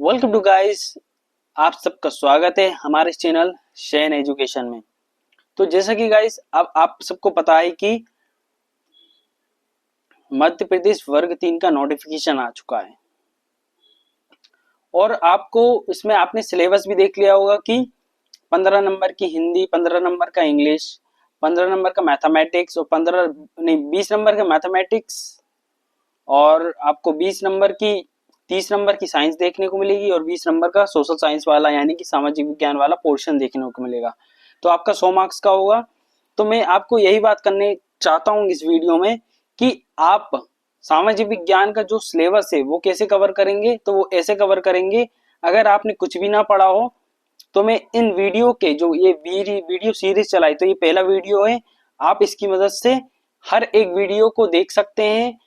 Welcome to guys. आप सबका स्वागत है हमारे चैनल शेन एजुकेशन में। तो जैसा कि गाइस अब आप सबको पता है कि मध्य प्रदेश वर्ग 3 का नोटिफिकेशन आ चुका है और आपको इसमें आपने सिलेबस भी देख लिया होगा कि 15 नंबर की हिंदी, 15 नंबर का इंग्लिश, 15 नंबर का मैथमेटिक्स और 20 नंबर का मैथमेटिक्स और आपको 30 नंबर की साइंस देखने को मिलेगी और 20 नंबर का सोशल साइंस वाला यानी कि सामाजिक विज्ञान वाला पोर्शन देखने को मिलेगा। तो आपका 100 मार्क्स का होगा। तो मैं आपको यही बात करने चाहता हूँ इस वीडियो में कि आप सामाजिक विज्ञान का जो सिलेबस है वो कैसे कवर करेंगे। तो वो ऐसे कवर करेंगे, अगर आपने कुछ भी ना पढ़ा हो तो मैं इन वीडियो के जो ये वीडियो सीरीज चलाई, तो ये पहला वीडियो है। आप इसकी मदद से हर एक वीडियो को देख सकते हैं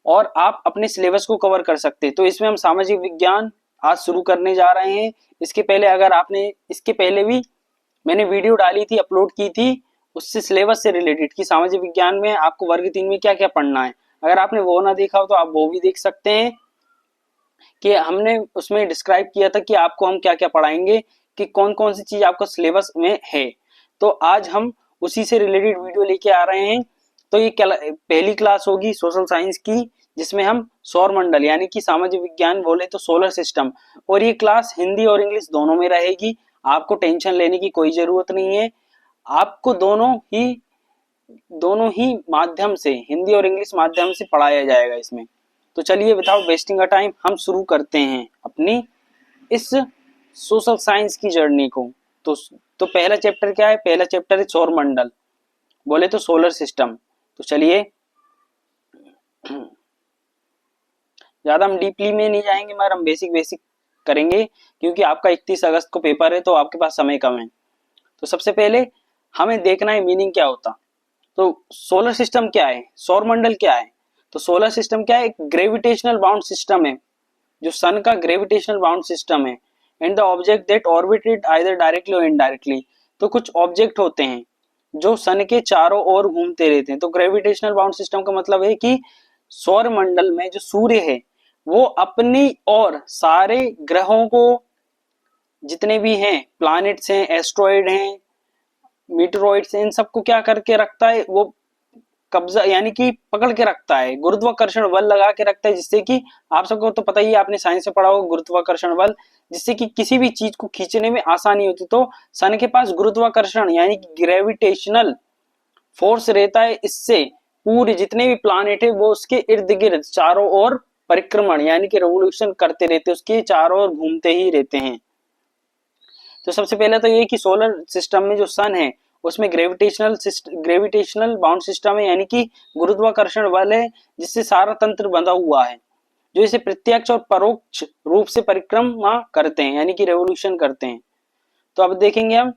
और आप अपने सिलेबस को कवर कर सकते हैं। तो इसमें हम सामाजिक विज्ञान आज शुरू करने जा रहे हैं। इसके पहले अगर आपने इसके पहले भी मैंने वीडियो डाली थी, अपलोड की थी, उससे सिलेबस से रिलेटेड कि सामाजिक विज्ञान में आपको वर्ग 3 में क्या क्या पढ़ना है। अगर आपने वो ना देखा हो तो आप वो भी देख सकते हैं कि हमने उसमें डिस्क्राइब किया था कि आपको हम क्या क्या पढ़ाएंगे, कि कौन कौन सी चीज आपको सिलेबस में है। तो आज हम उसी से रिलेटेड वीडियो लेके आ रहे हैं। तो ये पहली क्लास होगी सोशल साइंस की, जिसमें हम सौर मंडल यानी कि सामाजिक विज्ञान बोले तो सोलर सिस्टम, और ये क्लास हिंदी और इंग्लिश दोनों में रहेगी। आपको टेंशन लेने की कोई जरूरत नहीं है। आपको दोनों ही माध्यम से, हिंदी और इंग्लिश माध्यम से पढ़ाया जाएगा इसमें। तो चलिए विदाउट वेस्टिंग अ टाइम हम शुरू करते हैं अपनी इस सोशल साइंस की जर्नी को। तो तो पहला चैप्टर क्या है? पहला चैप्टर है सौर मंडल, बोले तो सोलर सिस्टम। तो चलिए, ज्यादा हम डीपली में नहीं जाएंगे मगर हम बेसिक बेसिक करेंगे, क्योंकि आपका 31 अगस्त को पेपर है तो आपके पास समय कम है। तो सबसे पहले हमें देखना है मीनिंग क्या होता। तो सोलर सिस्टम क्या है, सौर मंडल क्या है? तो सोलर सिस्टम क्या है? एक ग्रेविटेशनल बाउंड सिस्टम है, जो सन का ग्रेविटेशनल बाउंड सिस्टम है। And the object that orbited either directly और इनडायरेक्टली। तो कुछ ऑब्जेक्ट होते हैं जो सन के चारों ओर घूमते रहते हैं। तो ग्रेविटेशनल बाउंड सिस्टम का मतलब है कि सौर मंडल में जो सूर्य है वो अपनी और सारे ग्रहों को, जितने भी हैं प्लैनेट्स हैं, एस्ट्रॉइड हैं, मीटरॉइड्स हैं, इन सबको क्या करके रखता है? वो कब्जा यानी कि पकड़ के रखता है, गुरुत्वाकर्षण बल लगा के रखता है, जिससे कि आप सबको तो पता ही है, आपने साइंस में पढ़ा होगा गुरुत्वाकर्षण बल, जिससे कि किसी भी चीज को खींचने में आसानी होती। तो सन के पास गुरुत्वाकर्षण यानी कि ग्रेविटेशनल फोर्स रहता है। इससे पूरे जितने भी प्लानेट है वो उसके इर्द गिर्द चारों ओर परिक्रमण यानी कि रेवोल्यूशन करते रहते, उसके चारों ओर घूमते ही रहते हैं। तो सबसे पहले तो ये कि सोलर सिस्टम में जो सन है उसमें ग्रेविटेशनल बाउंड सिस्टम है, यानी कि गुरुत्वाकर्षण बल है, जिससे सारा तंत्र बंधा हुआ है, जो इसे प्रत्यक्ष और परोक्ष रूप से परिक्रमा करते हैं यानी कि रेवोल्यूशन करते हैं। तो अब देखेंगे हम,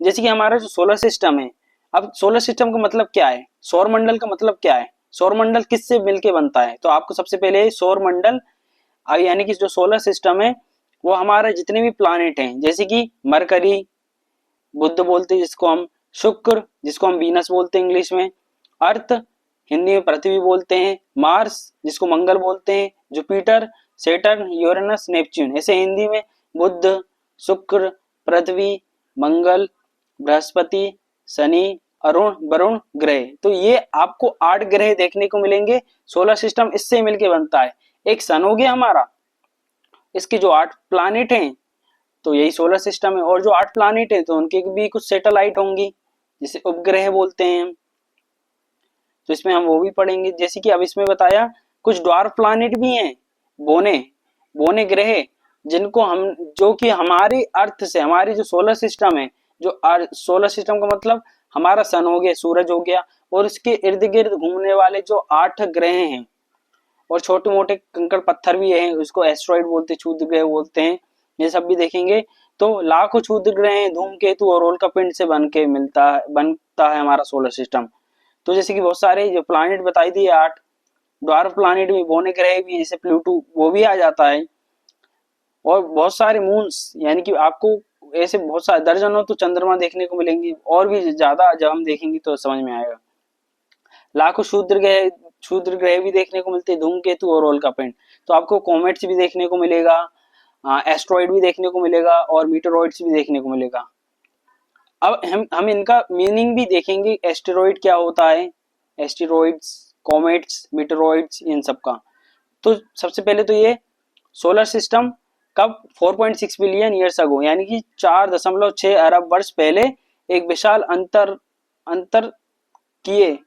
जैसे कि हमारा जो सोलर सिस्टम है, अब सोलर सिस्टम का मतलब क्या है, सौर मंडल का मतलब क्या है, सौर मंडल किससे मिलके बनता है? तो आपको सबसे पहले सौर मंडल यानी कि जो सोलर सिस्टम है वो हमारे जितने भी प्लानेट हैं, जैसे कि मरकरी, बुध बोलते हैं जिसको हम, शुक्र जिसको हम वीनस बोलते हैं इंग्लिश में, अर्थ हिंदी में पृथ्वी बोलते हैं, मार्स जिसको मंगल बोलते हैं, जुपिटर, सेटर्न, यूरेनस, नेपच्यून, ऐसे हिंदी में बुध, शुक्र, पृथ्वी, मंगल, बृहस्पति, शनि, अरुण, वरुण ग्रह। तो ये आपको 8 ग्रह देखने को मिलेंगे। सोलर सिस्टम इससे मिलके बनता है। एक सन हो गया हमारा, इसके जो 8 प्लानिट हैं तो यही सोलर सिस्टम है, और जो 8 प्लानिट है तो उनके भी कुछ सैटेलाइट होंगी जिसे उपग्रह बोलते हैं। तो इसमें हम वो भी पढ़ेंगे, जैसे कि अब इसमें बताया कुछ ड्वार्फ प्लानिट भी हैं, बोने बोने ग्रह, जिनको हम, जो कि हमारे अर्थ से, हमारी जो सोलर सिस्टम है, जो सोलर सिस्टम का मतलब हमारा सन हो गया, सूरज हो गया, और इसके इर्द गिर्द घूमने वाले जो 8 ग्रह हैं, और छोटे मोटे कंकड़ पत्थर भी हैं, उसको एस्ट्रॉइड बोलते हैं, क्षुद्र ग्रह बोलते हैं, ये सब भी देखेंगे। तो लाखों क्षुद्र ग्रह हैं, धूमकेतु और उल्का पिंड से बनता है हमारा सोलर सिस्टम। तो जैसे कि बहुत सारे जो प्लानिट बताई दिए 8 ड्वार्फ प्लानिट में, बोने ग्रह भी, जैसे प्लूटो वो भी आ जाता है, और बहुत सारे मून्स, यानी कि आपको ऐसे बहुत सारे दर्जनों तो चंद्रमा देखने को मिलेंगे, और भी ज्यादा जब हम देखेंगे तो समझ में आएगा। लाखों क्षुद्र ग्रह भी देखने को मिलते हैं, धूमकेतु और उल्का पिंड। तो आपको कॉमेट्स भी देखने को मिलेगा, एस्ट्रॉइड भी देखने को मिलेगा और मीटरॉइड्स भी देखने को मिलेगा। अब हम इनका मीनिंग भी देखेंगे, एस्टेरॉइड क्या होता है, एस्टेरॉइड्स, कॉमेट्स, मीटरॉइड्स, इन सब का। तो सबसे पहले तो ये सोलर सिस्टम कब 4.6 बिलियन ईयर्स अगो यानी कि 4.6 अरब वर्ष पहले एक विशाल अंतर किए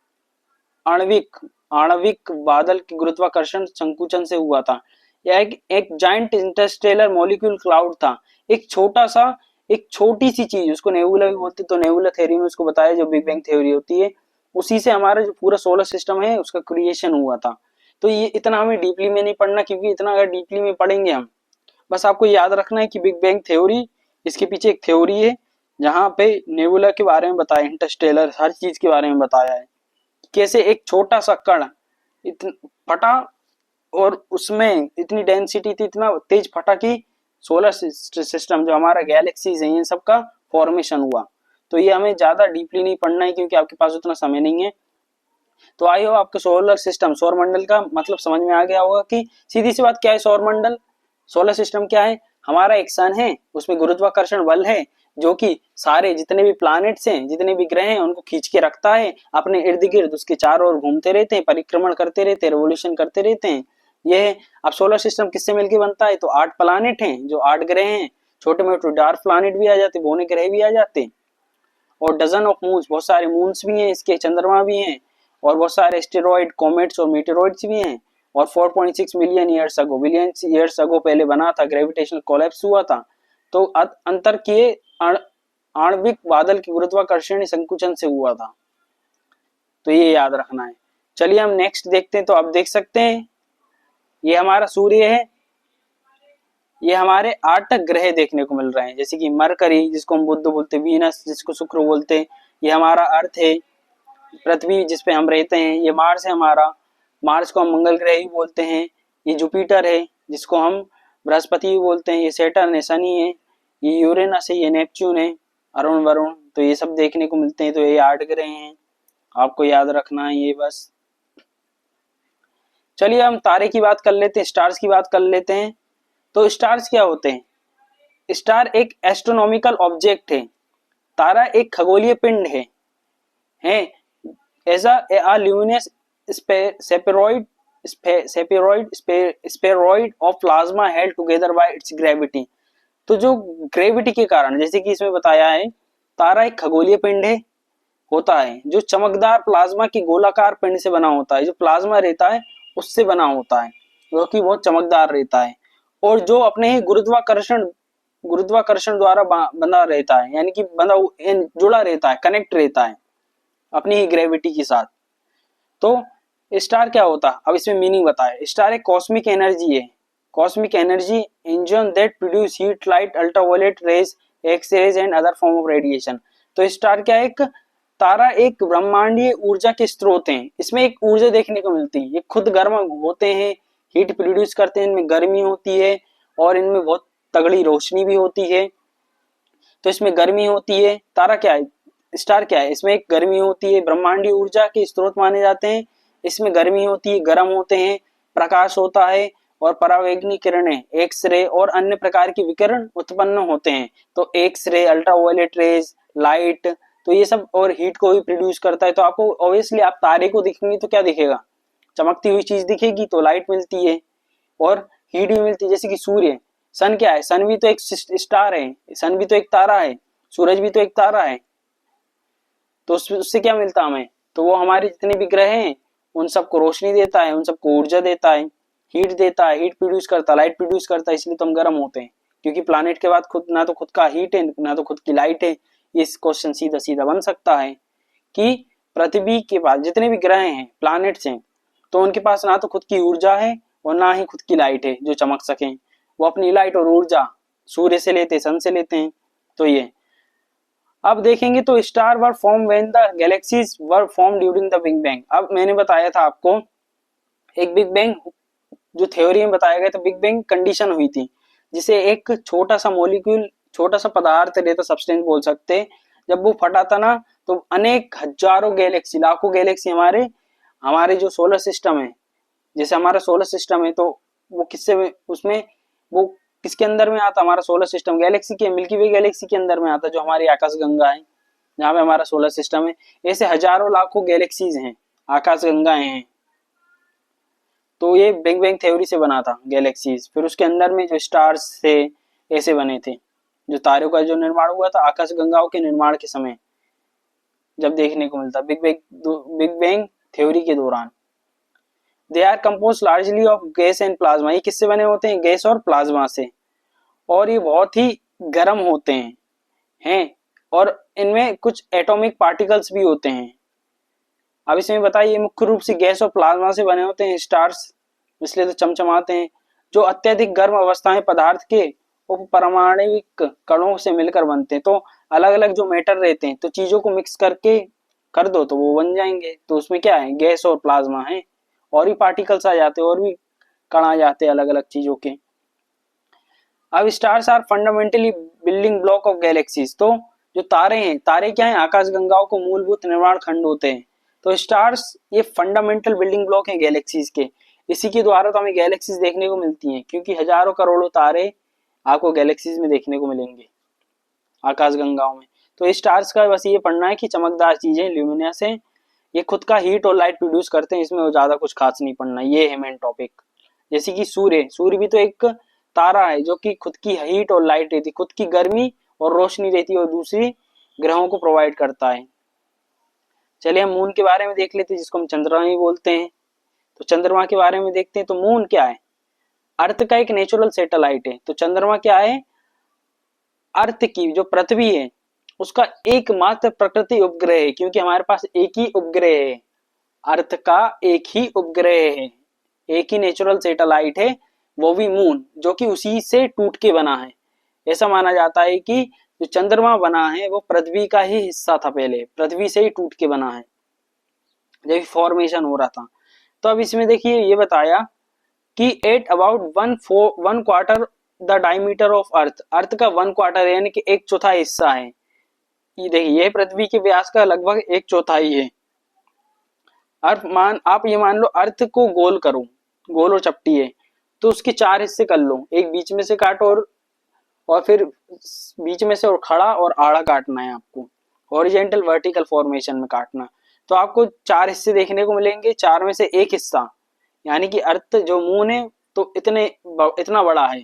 आणविक बादल की गुरुत्वाकर्षण संकुचन से हुआ था। यह एक जाइंट इंटरस्टेलर मॉलिक्यूल क्लाउड था। एक छोटी सी चीज, उसको नेबुला भी बोलते, तो नेबुला थ्योरी में उसको बताया, जो बिग बैंग थ्योरी होती है, उसी से हमारा जो पूरा सोलर सिस्टम है उसका क्रिएशन हुआ था। तो ये इतना हमें डीपली में नहीं पढ़ना, क्योंकि इतना अगर डीपली में पढ़ेंगे हम, बस आपको याद रखना है कि बिग बैंग थ्योरी, इसके पीछे एक थ्योरी है जहाँ पे नेबुला के बारे में बताया, इंटरस्टेलर हर चीज के बारे में बताया है, कैसे एक छोटा सा कण फटा और उसमें इतनी डेंसिटी थी, इतना तेज फटा कि सोलर सिस्टम जो हमारा गैलेक्सीज है इन सब का फॉर्मेशन हुआ। तो ये हमें ज्यादा डीपली नहीं पढ़ना है, क्योंकि आपके पास उतना समय नहीं है। तो आई हो आपको सोलर सिस्टम, सौर मंडल का मतलब समझ में आ गया होगा कि सीधी सी बात क्या है सौर मंडल, सोलर सिस्टम क्या है, हमारा एक सन है, उसमें गुरुत्वाकर्षण बल है जो कि सारे जितने भी प्लैनेट्स हैं, जितने भी ग्रह हैं, उनको खींच के रखता है अपने इर्द गिर्द, उसके चारों ओर घूमते रहते हैं, परिक्रमण करते रहते हैं, रेवोल्यूशन करते रहते हैं। ये है। अब सोलर सिस्टम किससे मिलकर बनता है, तो 8 प्लैनेट हैं, जो 8 ग्रह हैं, छोटे मोटे डार्क प्लैनेट भी आ जाते, बौने ग्रह भी आ जाते, और डजन ऑफ मून्स, बहुत सारे मून्स भी हैं इसके, चंद्रमा भी हैं, और बहुत सारे एस्टेरॉइड, कॉमेट्स और मीटेरॉइड्स भी हैं। और 4.6 million years ago, billion years ago पहले बना था, ग्रेविटेशनल कोलैप्स हुआ था। तो अंतर किए आणविक बादल की गुरुत्वाकर्षण संकुचन से हुआ था। तो ये याद रखना है। चलिए हम नेक्स्ट देखते हैं। तो आप देख सकते हैं ये हमारा सूर्य है, ये हमारे 8 ग्रह देखने को मिल रहे हैं, जैसे कि मरकरी जिसको हम बुध बोलते हैं, वीनस जिसको शुक्र बोलते हैं, ये हमारा अर्थ है, पृथ्वी जिसपे हम रहते हैं, ये मार्स है हमारा, मार्स को हम मंगल ग्रह भी बोलते हैं, ये जुपिटर है जिसको हम बृहस्पति भी बोलते हैं, ये सैटर्न है, शनि है, ये यूरेनस है, ये नेपच्यून है, अरुण वरुण। तो ये सब देखने को मिलते हैं। तो ये 8 ग्रह हैं, आपको याद रखना है ये बस। चलिए हम तारे की बात कर लेते हैं, स्टार्स की बात कर लेते हैं। तो स्टार्स क्या होते हैं, स्टार एक एस्ट्रोनॉमिकल ऑब्जेक्ट है, तारा एक खगोलीय पिंड है ऐसा a luminous spheroid of plasma held together by its gravity। तो जो ग्रेविटी के कारण, जैसे कि इसमें बताया है, तारा एक खगोलीय पिंड है होता है जो चमकदार प्लाज्मा की गोलाकार पिंड से बना होता है, जो प्लाज्मा रहता है उससे बना होता है, जो कि बहुत चमकदार रहता है, और जो अपने ही गुरुत्वाकर्षण द्वारा बंधा रहता है, यानी कि जुड़ा रहता है, कनेक्ट रहता है अपनी ही ग्रेविटी के साथ। तो स्टार क्या होता है, अब इसमें मीनिंग बताए। स्टार एक कॉस्मिक एनर्जी है, cosmic energy engine that produce heat, light, ultraviolet rays, X rays and other form of radiation. तो स्टार क्या है, एक तारा एक ब्रह्मांडीय ऊर्जा के स्रोत हैं, इसमें एक ऊर्जा देखने को मिलती है, ये खुद गर्म होते हैं, हीट प्रोड्यूस करते हैं, इनमें गर्मी होती है और इनमें बहुत तगड़ी रोशनी भी होती है। तो इसमें गर्मी होती है। तारा क्या है, स्टार क्या है, इसमें एक गर्मी होती है, ब्रह्मांडीय ऊर्जा के स्रोत माने जाते हैं, इसमें गर्मी होती है, गर्म होते हैं, प्रकाश होता है और परावैंगनी किरणें, एक्स रे और अन्य प्रकार की विकिरण उत्पन्न होते हैं। तो X ray, ultraviolet rays, light, तो ये सब और हीट को भी प्रोड्यूस करता है। तो आपको ऑब्वियसली आप तारे को दिखेंगे तो क्या दिखेगा, चमकती हुई चीज दिखेगी, तो लाइट मिलती है और हीट भी मिलती है। जैसे कि सूर्य, सन क्या है, सन भी तो एक स्टार है, सन भी तो एक तारा है, सूरज भी तो एक तारा है। तो उससे क्या मिलता हमें, तो वो हमारे जितने भी ग्रह हैं उन सबको रोशनी देता है, उन सबको ऊर्जा देता है, हीट देता है, हीट प्रोड्यूस करता है, लाइट प्रोड्यूस करता है, इसलिए तो हम गर्म होते हैं, क्योंकि प्लैनेट के बाद खुद ना तो खुद का हीट है ना तो खुद की लाइट है। इस क्वेश्चन सीधा सीधा बन सकता है कि पृथ्वी के पास जितने भी ग्रह हैं, प्लैनेट्स हैं, तो उनके पास ना तो खुद की ऊर्जा है और ना ही खुद की लाइट है जो चमक सके, वो अपनी लाइट और ऊर्जा सूर्य से लेते हैं, सन से लेते हैं। तो ये अब देखेंगे तो star were form when the galaxies were form during the big bang. अब मैंने बताया था आपको एक बिग बैंग जो थ्योरी में बताया गया था, बिग बैंग कंडीशन हुई थी जिसे एक छोटा सा मॉलिक्यूल, छोटा सा पदार्थ रहता, सब्सटेंस बोल सकते हैं, जब वो फटा था ना तो अनेक हजारों गैलेक्सी, लाखों गैलेक्सी हमारे जो सोलर सिस्टम है, जैसे हमारा सोलर सिस्टम है, तो वो किससे, उसमें वो किसके अंदर में आता, हमारा सोलर सिस्टम गैलेक्सी के, मिल्की वे गैलेक्सी के अंदर में आता, जो हमारी आकाश गंगा है, जहाँ पे हमारा सोलर सिस्टम है। ऐसे हजारों लाखों गैलेक्सीज हैं, आकाश गंगाएं हैं। तो ये बिग बैंग थ्योरी से बना था गैलेक्सीज। फिर उसके अंदर में जो स्टार्स थे ऐसे बने थे, जो तारों का जो निर्माण हुआ था आकाश गंगाओं के निर्माण के समय जब देखने को मिलता बिग बैंग थ्योरी के दौरान। They are compose largely of gas and plasma. ये किससे बने होते हैं, गैस और प्लाज्मा से। और ये बहुत ही गर्म होते हैं और इनमें कुछ एटॉमिक पार्टिकल्स भी होते हैं। अब इसमें बताइए, मुख्य रूप से गैस और प्लाज्मा से बने होते हैं स्टार्स, इसलिए तो चमचमाते हैं। जो अत्यधिक गर्म अवस्थाएं पदार्थ के उपपरमाणविक कणों से मिलकर बनते हैं। तो अलग अलग जो मैटर रहते हैं, तो चीजों को मिक्स करके कर दो तो वो बन जाएंगे। तो उसमें क्या है, गैस और प्लाज्मा है। और भी पार्टिकल्स आ जाते हैं, और भी कण आ जाते हैं अलग अलग चीजों के। अब stars are fundamentally building block of galaxies. तो जो तारे हैं, तारे क्या है, आकाश गंगाओं को मूलभूत निर्माण खंड होते हैं। तो स्टार्स ये फंडामेंटल बिल्डिंग ब्लॉक हैं गैलेक्सीज के। इसी के द्वारा तो हमें गैलेक्सीज देखने को मिलती हैं, क्योंकि हजारों करोड़ों तारे आपको गैलेक्सीज में देखने को मिलेंगे आकाश गंगाओं में। तो स्टार्स का बस ये पढ़ना है कि चमकदार चीजें, ल्यूमिनस है, ये खुद का हीट और लाइट प्रोड्यूस करते हैं। इसमें ज्यादा कुछ खास नहीं पढ़ना, ये है मेन टॉपिक। जैसे कि सूर्य, सूर्य भी तो एक तारा है जो कि खुद की हीट और लाइट रहती है, खुद की गर्मी और रोशनी रहती है, और दूसरी ग्रहों को प्रोवाइड करता है। चलिए हम मून के बारे में देख लेते हैं, जिसको हम चंद्रमा भी बोलते हैं। तो चंद्रमा के बारे में देखते हैं। तो मून क्या है, अर्थ का एक नेचुरल सैटेलाइट है। तो चंद्रमा क्या है, अर्थ की जो पृथ्वी है उसका एकमात्र प्रकृति उपग्रह है, क्योंकि हमारे पास एक ही उपग्रह है, अर्थ का एक ही उपग्रह है, एक ही नेचुरल सैटेलाइट है, वो भी मून, जो कि उसी से टूट के बना है। ऐसा माना जाता है कि जो चंद्रमा बना है वो पृथ्वी का ही हिस्सा था, पहले पृथ्वी से ही टूट के बना है जब फॉर्मेशन हो रहा था। तो अब इसमें देखिए ये बताया कि at about one quarter the diameter of earth, earth का वन क्वार्टर यानी कि एक चौथाई हिस्सा है। ये देखिए, ये पृथ्वी के व्यास का लगभग एक चौथाई है। आप ये मान लो अर्थ को गोल करो, गोल और चपटी है, तो उसके चार हिस्से कर लो, एक बीच में से काटो और फिर बीच में से और खड़ा और आड़ा काटना है आपको, हॉरिजॉन्टल वर्टिकल फॉर्मेशन में काटना। तो आपको चार हिस्से देखने को मिलेंगे, चार में से एक हिस्सा यानी कि अर्थ जो मून है तो इतना बड़ा है,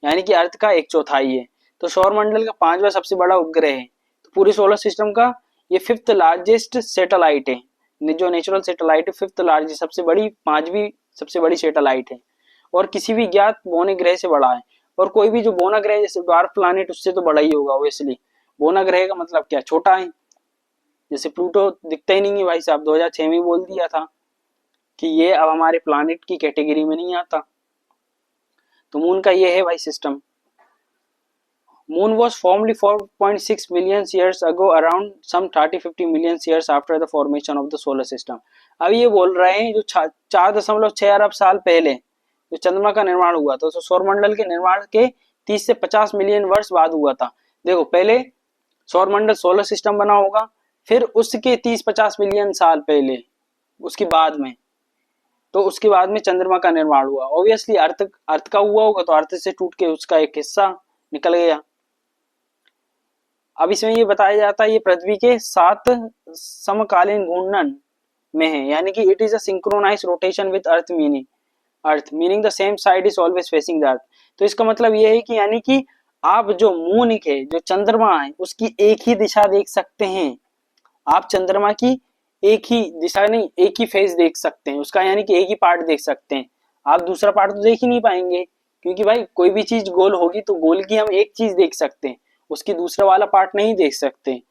यानी कि अर्थ का एक चौथाई है। तो सौरमंडल का पांचवा सबसे बड़ा उपग्रह है। तो पूरी सोलर सिस्टम का ये फिफ्थ लार्जेस्ट सैटेलाइट है, जो नेचुरल सैटेलाइट है, फिफ्थ लार्जेस्ट, सबसे बड़ी, पांचवी सबसे बड़ी सैटेलाइट है, और किसी भी ज्ञात बोने ग्रह से बड़ा है। और कोई भी जो बोना ग्रह जैसे ड्वार्फ प्लैनेट उससे तो बड़ा ही होगा ऑब्वियसली। बोना ग्रह का मतलब क्या, छोटा है। जैसे प्लूटो दिखता ही नहीं है भाई साहब, 2006 में बोल दिया था कि ये अब हमारे प्लैनेट की कैटेगरी में नहीं आता। तो मून का ये है भाई system. Moon was formed 4.6 million years ago, around some 30-50 million years after the formation of the solar system. अब ये बोल रहे हैं जो 4.6 अरब साल पहले जो चंद्रमा का निर्माण हुआ था, तो सौरमंडल के निर्माण के 30 से 50 मिलियन वर्ष बाद हुआ था। देखो, पहले सौरमंडल सोलर सिस्टम बना होगा, फिर उसके 30-50 मिलियन साल पहले, उसके बाद में, तो उसके बाद में चंद्रमा का निर्माण हुआ। ऑब्वियसली अर्थ का हुआ होगा, तो अर्थ से टूट के उसका एक हिस्सा निकल गया। अब इसमें ये बताया जाता है ये पृथ्वी के 7 समकालीन घूर्णन में है, यानी कि it is a synchronize rotation with earth meaning the same side is always facing the earth. तो इसका मतलब ये है कि यानी कि आप जो मून है, जो चंद्रमा है, उसकी एक ही दिशा देख सकते हैं। आप चंद्रमा की एक ही दिशा नहीं, एक ही फेस देख सकते हैं उसका, यानी कि एक ही पार्ट देख सकते हैं। आप दूसरा पार्ट तो देख ही नहीं पाएंगे, क्योंकि भाई कोई भी चीज गोल होगी तो गोल की हम एक चीज देख सकते हैं, उसकी दूसरा वाला पार्ट नहीं देख सकते।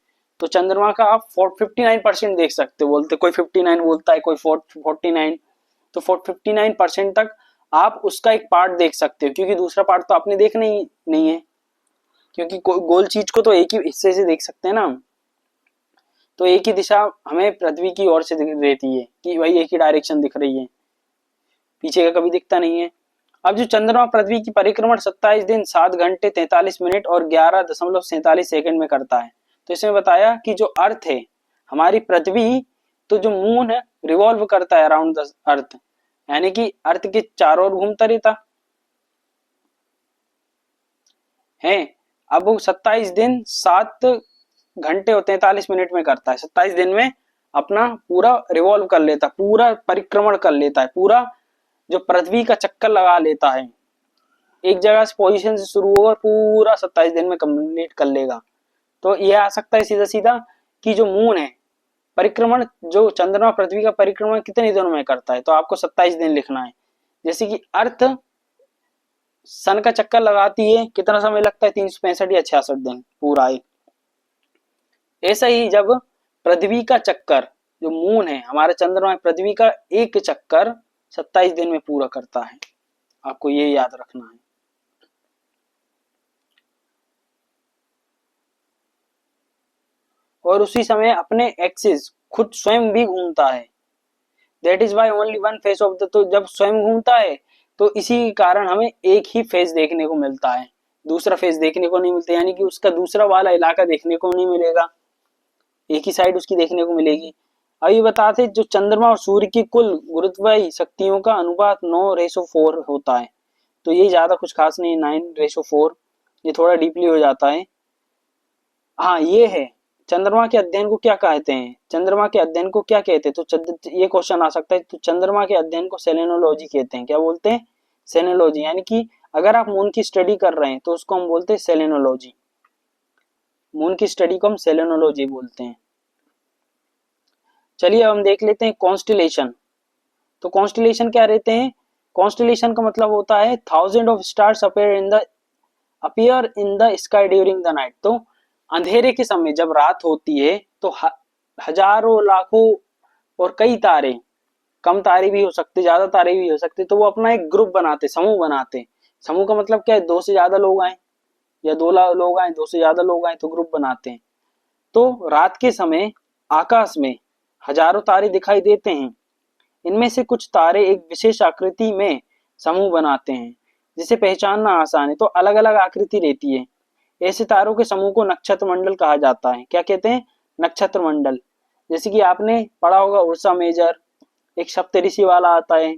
तो चंद्रमा का आप 59% देख सकते हो, बोलते कोई 59 बोलता है, कोई 49, तो 59% तक आप उसका एक पार्ट देख सकते हो, क्योंकि दूसरा पार्ट तो आपने देखना ही नहीं है, क्योंकि गोल चीज को तो एक ही हिस्से से देख सकते हैं ना। तो एक ही दिशा हमें पृथ्वी की ओर से रहती है कि भाई एक ही डायरेक्शन दिख रही है, पीछे का कभी दिखता नहीं है। अब जो चंद्रमा पृथ्वी की परिक्रमण 27 दिन 7 घंटे 43 मिनट और 11.47 सेकंड में करता है। तो इसमें बताया कि जो अर्थ है, हमारी पृथ्वी, तो जो मून है रिवॉल्व करता है अराउंड द अर्थ, यानी कि अर्थ के चारों ओर घूमता रहता। हैं। अब वो 27 दिन 7 घंटे और 43 मिनट में करता है। 27 दिन में अपना पूरा रिवॉल्व कर लेता है, पूरा परिक्रमण कर लेता है, पूरा जो पृथ्वी का चक्कर लगा लेता है। एक जगह से पोजीशन से शुरू होगा, पूरा 27 दिन में कंप्लीट कर लेगा। तो ये आ सकता है सीधा सीधा कि जो मून है परिक्रमण, जो चंद्रमा पृथ्वी का परिक्रमण कितने दिनों में करता है, तो आपको 27 दिन लिखना है। जैसे कि अर्थ सन का चक्कर लगाती है, कितना समय लगता है, 365 या 66 दिन पूरा एक। ऐसा ही जब पृथ्वी का चक्कर, जो मून है हमारा चंद्रमा पृथ्वी का एक चक्कर 27 दिन में पूरा करता है। आपको ये याद रखना है। और उसी समय अपने एक्सिस खुद स्वयं भी घूमता है। That is why only one face of the, तो जब स्वयं घूमता है तो इसी कारण हमें एक ही फेस देखने को मिलता है, दूसरा फेस देखने को नहीं मिलता, यानी कि उसका दूसरा वाला इलाका देखने को नहीं मिलेगा, एक ही साइड उसकी देखने को मिलेगी। अभी बताते जो चंद्रमा और सूर्य की कुल गुरुत्वाकर्षण शक्तियों का अनुपात 9:4 होता है। तो ये ज्यादा कुछ खास नहीं, 9:4, ये थोड़ा डीपली हो जाता है। हाँ ये है, चंद्रमा के अध्ययन को क्या कहते हैं, चंद्रमा के अध्ययन को क्या कहते हैं, तो ये क्वेश्चन आ सकता है। तो चंद्रमा के अध्ययन को सेलेनोलॉजी कहते हैं। क्या बोलते हैं, सेलेनोलॉजी। यानी कि अगर आप मून की स्टडी कर रहे हैं तो उसको हम बोलते हैं सेलेनोलॉजी। मून की स्टडी को हम सेलेनोलॉजी बोलते हैं। चलिए अब हम देख लेते हैं कॉन्स्टिलेशन। तो कॉन्स्टिलेशन क्या रहते हैं, कॉन्स्टिलेशन का मतलब होता है thousand of stars appear in the sky during the night. तो अंधेरे के समय जब रात होती है तो हजारों लाखों और कई तारे, कम तारे भी हो सकते, ज्यादा तारे भी हो सकते, तो वो अपना एक ग्रुप बनाते, समूह बनाते। समूह का मतलब क्या है, दो से ज्यादा लोग आए या लोग आए, दो से ज्यादा लोग आए तो ग्रुप बनाते हैं। तो रात के समय आकाश में हजारों तारे दिखाई देते हैं। इनमें से कुछ तारे एक विशेष आकृति में समूह बनाते हैं जिसे पहचानना आसान है। तो अलग अलग आकृति रहती है। ऐसे तारों के समूह को नक्षत्र मंडल कहा जाता है। क्या कहते हैं, नक्षत्र मंडल। जैसे कि आपने पढ़ा होगा उर्सा मेजर, एक सप्तऋषि वाला आता है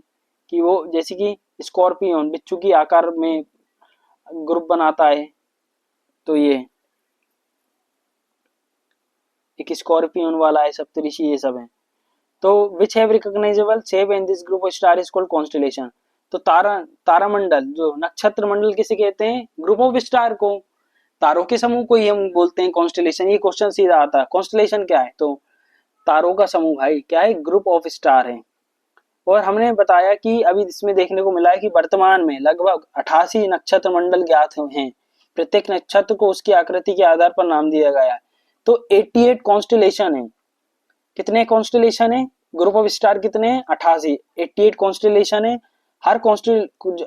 कि वो जैसे कि स्कॉर्पियन बिच्छू की आकार में ग्रुप बनाता है। तो ये एक स्कॉर्पियन वाला है, सप्तऋषि, ये सब है। तो which have recognisable shape in this group of star is called constellation. तो तारामंडल, जो नक्षत्र मंडल किसे कहते हैं, ग्रुप ऑफ स्टार को, तारों के समूह को ही हम बोलते हैं कॉन्स्टेलेशन। ये क्वेश्चन सीधा आता है, कॉन्स्टेलेशन क्या है, तो तारों का समूह भाई क्या है, ग्रुप ऑफ स्टार है। और हमने बताया कि अभी इसमें देखने को मिला है कि वर्तमान में लगभग 88 नक्षत्र मंडल ज्ञात हैं। प्रत्येक नक्षत्र को उसकी आकृति के आधार पर नाम दिया गया है। तो 88 कॉन्स्टेलेशन है। कितने कॉन्स्टेलेशन है, ग्रुप ऑफ स्टार कितने हैं, 88, 88 कॉन्स्टेलेशन है। हर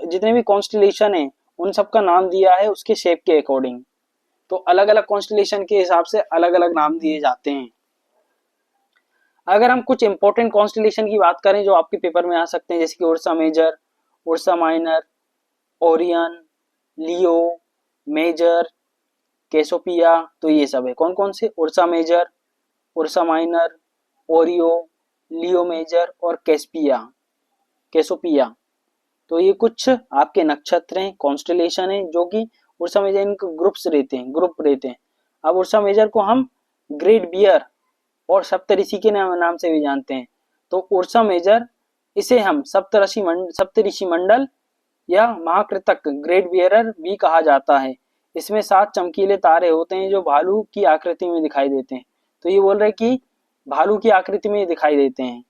जितने भी कॉन्स्टेलेशन है उन सबका नाम दिया है उसके शेप के अकॉर्डिंग। तो अलग अलग कॉन्स्टेलेशन के हिसाब से अलग अलग नाम दिए जाते हैं। अगर हम कुछ इंपॉर्टेंट कॉन्स्टेलेशन की बात करें जो आपके पेपर में आ सकते हैं, जैसे कि Ursa Major, Ursa Minor, Orion, Leo Major, Cassiopeia, तो ये सब है। कौन कौन से, Ursa Major, Ursa Minor, Orion, Leo Major और कैसोपिया। तो ये कुछ आपके नक्षत्र हैं, कॉन्स्टेलेशन है, जो कि उर्सा मेजर इनके ग्रुप्स रहते हैं, ग्रुप रहते हैं। अब उर्सा मेजर को हम ग्रेट बियर और सप्तऋषि के नाम से भी जानते हैं। तो उर्सा मेजर, इसे हम सप्तऋषि मंडल या महाकृतक ग्रेट बियरर भी कहा जाता है। इसमें 7 चमकीले तारे होते हैं जो भालू की आकृति में दिखाई देते हैं। तो ये बोल रहे हैं कि भालू की आकृति में दिखाई देते हैं,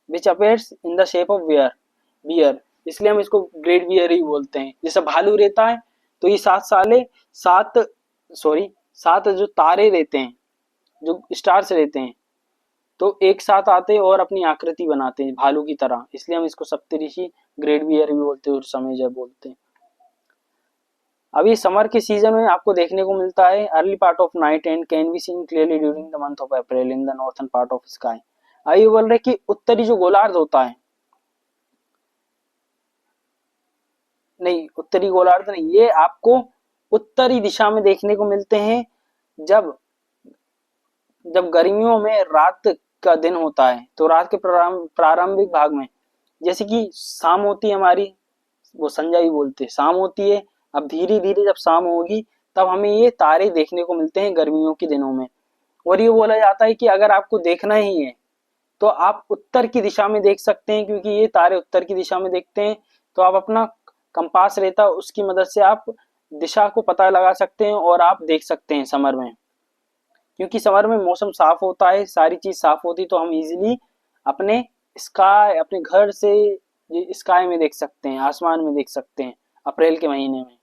which appears in the shape of bear, इसलिए हम इसको ग्रेट बियर ही बोलते हैं। जैसे भालू रहता है तो ये 7 जो तारे रहते हैं, जो स्टार्स रहते हैं, तो एक साथ आते हैं और अपनी आकृति बनाते हैं भालू की तरह, इसलिए हम इसको सप्तऋषि ग्रेट बियर भी बोलते हैं और समेजर बोलते हैं। अभी समर के सीजन में आपको देखने को मिलता है early part of night and can be seen clearly during the month of April in the northern part of sky. अभी बोल रहे कि उत्तरी जो गोलार्ध होता है, नहीं उत्तरी गोलार्ध नहीं, ये आपको उत्तरी दिशा में देखने को मिलते हैं जब जब गर्मियों में रात का दिन होता है। तो रात के प्रारंभिक भाग में, जैसे कि शाम होती है हमारी, वो संध्या भी बोलते हैं, शाम होती है, अब धीरे धीरे जब शाम होगी तब हमें ये तारे देखने को मिलते हैं गर्मियों के दिनों में। और ये बोला जाता है कि अगर आपको देखना ही है तो आप उत्तर की दिशा में देख सकते हैं, क्योंकि ये तारे उत्तर की दिशा में देखते हैं। तो आप अपना कंपास रहता है उसकी मदद से आप दिशा को पता लगा सकते हैं और आप देख सकते हैं समर में, क्योंकि समर में मौसम साफ होता है, सारी चीज साफ होती, तो हम इजीली अपने स्काई, अपने घर से स्काई में देख सकते हैं, आसमान में देख सकते हैं अप्रैल के महीने में।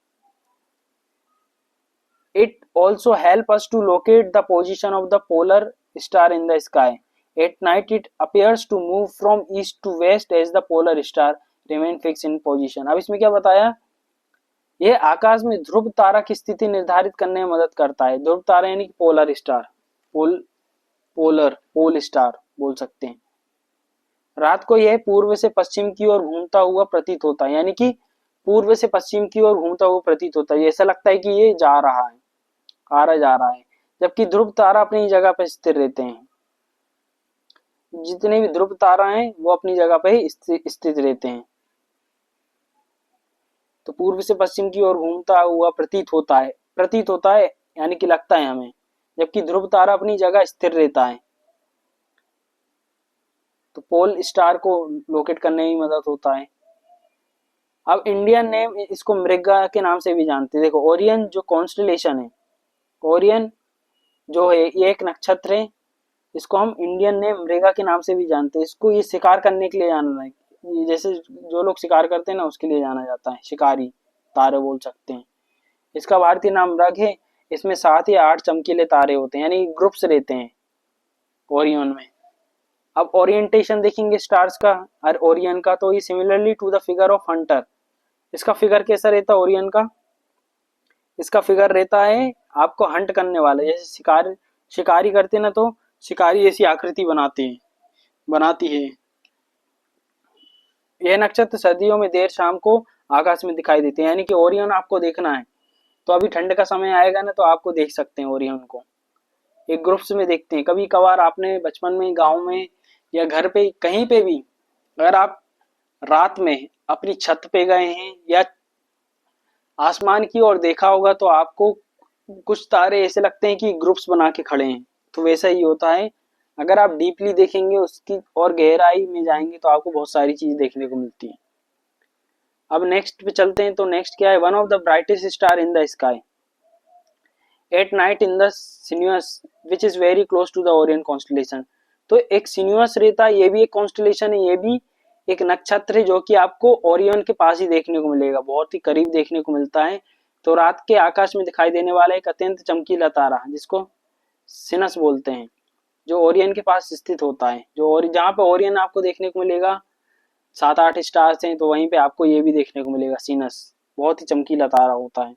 It also help us to locate the position of the polar star in the sky. At night it appears to move from east to west as the polar star remain fixed in position. अब इसमें क्या बताया, यह आकाश में ध्रुव तारा की स्थिति निर्धारित करने में मदद करता है। ध्रुव तारा यानी कि पोलर स्टार, पोल स्टार बोल सकते हैं। रात को यह पूर्व से पश्चिम की ओर घूमता हुआ प्रतीत होता है, यानी कि पूर्व से पश्चिम की ओर घूमता हुआ प्रतीत होता है। ऐसा लगता है कि ये जा रहा है, आ रहा जा रहा है, जबकि ध्रुव तारा अपनी जगह पर स्थिर रहते हैं। जितने भी ध्रुव तारा हैं वो अपनी जगह पर ही स्थित रहते हैं। तो पूर्व से पश्चिम की ओर घूमता हुआ प्रतीत होता है यानी कि लगता है हमें, जबकि ध्रुव तारा अपनी जगह स्थिर रहता है। तो पोल स्टार को लोकेट करने में मदद होता है। अब इंडियन नेम इसको मृगा के नाम से भी जानते हैं। देखो ओरियन जो कॉन्स्टलेशन है, ओरियन जो है ये एक नक्षत्र है, इसको हम इंडियन नेम मृगा के नाम से भी जानते हैं। इसको ये शिकार करने के लिए जाना है, जैसे जो लोग शिकार करते हैं ना उसके लिए जाना जाता है, शिकारी तारे बोल सकते हैं। इसका भारतीय नाम मृग है। इसमें 7 या 8 चमकीले तारे होते हैं, यानी ग्रुप्स रहते हैं ओरियन में। अब ओरिएंटेशन देखेंगे स्टार्स का और ओरियन का, तो ये similarly to the figure of hunter. इसका फिगर कैसा रहता है ओरियन का, इसका फिगर रहता है आपको हंट करने वाला, जैसे शिकारी करते ना, तो शिकारी ऐसी आकृति बनाती है। यह नक्षत्र सर्दियों में देर शाम को आकाश में दिखाई देते हैं, यानी कि ओरियन आपको देखना है तो अभी ठंड का समय आएगा ना, तो आपको देख सकते हैं ओरियन को। एक ग्रुप्स में देखते हैं। कभी कभार आपने बचपन में गांव में या घर पे कहीं पे भी अगर आप रात में अपनी छत पे गए हैं या आसमान की ओर देखा होगा, तो आपको कुछ तारे ऐसे लगते हैं कि ग्रुप्स बना के खड़े हैं। तो वैसा ही होता है, अगर आप डीपली देखेंगे उसकी और गहराई में जाएंगे तो आपको बहुत सारी चीज देखने को मिलती है। अब नेक्स्ट पे चलते हैं। तो नेक्स्ट क्या है, one of the brightest star in the sky at night in the Sirius which is very close to the Orion constellation. तो एक सिन्यूअस रहता है, ये भी एक कॉन्स्टलेशन है, ये भी एक नक्षत्र है जो कि आपको ओरियन के पास ही देखने को मिलेगा, बहुत ही करीब देखने को मिलता है। तो रात के आकाश में दिखाई देने वाला एक अत्यंत चमकीला तारा जिसको सिनस बोलते हैं, जो ओरियन के पास स्थित होता है। जहाँ पे ओरियन आपको देखने को मिलेगा 7-8 स्टार्स हैं, तो वहीं पे आपको ये भी देखने को मिलेगा सिनस, बहुत ही चमकीला तारा होता है।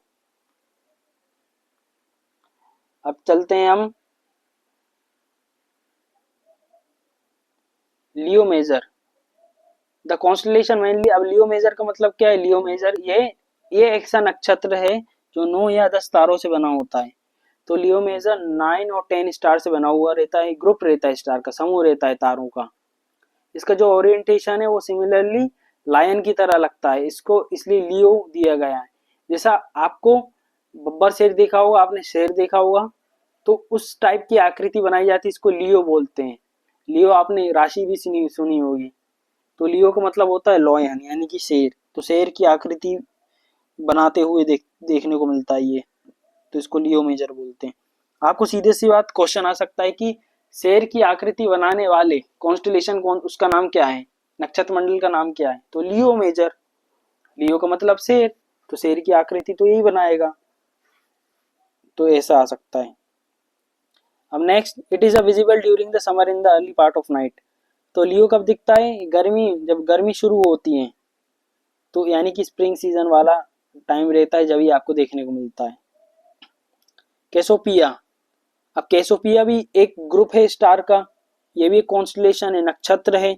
अब चलते हैं हम लियो मेजर द कॉन्स्टलेशन मेनली। अब लियो मेजर का मतलब क्या है, लियो मेजर ये ऐसा नक्षत्र है जो 9 या 10 तारों से बना होता है। तो लियो मेजर 9 और 10 स्टार से बना हुआ रहता है, ग्रुप रहता है, स्टार का समूह रहता है तारों का। इसका जो ओरिएंटेशन है वो सिमिलरली लायन की तरह लगता है, इसको इसलिए लियो दिया गया है। जैसा आपको बब्बर शेर देखा होगा, आपने शेर देखा होगा, तो उस टाइप की आकृति बनाई जाती है, इसको लियो बोलते हैं। लियो आपने राशि भी सुनी होगी। तो लियो का मतलब होता है लॉयन यानी कि शेर। तो शेर की आकृति बनाते हुए देखने को मिलता है ये, तो इसको लियो मेजर बोलते हैं। आपको सीधे सी बात क्वेश्चन आ सकता है कि शेर की आकृति बनाने वाले कॉन्स्टलेशन कौन, उसका नाम क्या है, नक्षत्र मंडल का नाम क्या है, तो लियो मेजर। लियो का मतलब शेर, तो शेर की आकृति तो यही बनाएगा, तो ऐसा आ सकता है। अब next, it is a visible during the summer in the early part of night. तो लियो कब दिखता है, जब गर्मी शुरू होती है, तो यानी कि स्प्रिंग सीजन वाला टाइम रहता है, जब ही आपको देखने को मिलता है। कैसोपिया, अब कैसोपिया भी एक ग्रुप है स्टार का, ये भी एक कॉन्स्टलेशन है, नक्षत्र है।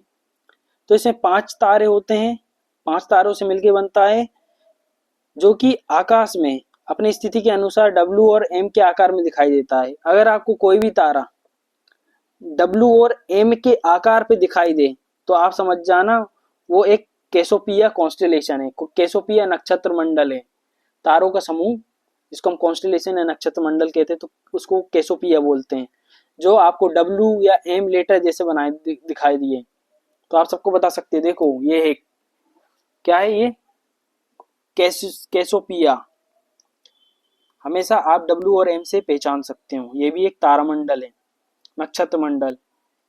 तो इसमें 5 तारे होते हैं, 5 तारों से मिलकर बनता है, जो कि आकाश में अपनी स्थिति के अनुसार W और M के आकार में दिखाई देता है। अगर आपको कोई भी तारा W और M के आकार पे दिखाई दे तो आप समझ जाना वो एक कैसोपिया कॉन्स्टलेशन है, कैसोपिया नक्षत्र मंडल है। तारों का समूह, जिसको हम कॉन्स्टेलेशन या नक्षत्र मंडल कहते हैं, तो उसको कैसोपिया बोलते हैं, जो आपको W या M लेटर जैसे बनाए दिखाई दिए। तो आप सबको बता सकते हैं, देखो ये है, क्या है ये, कैसोपिया। हमेशा आप W और M से पहचान सकते हो। ये भी एक तारामंडल है, नक्षत्र मंडल,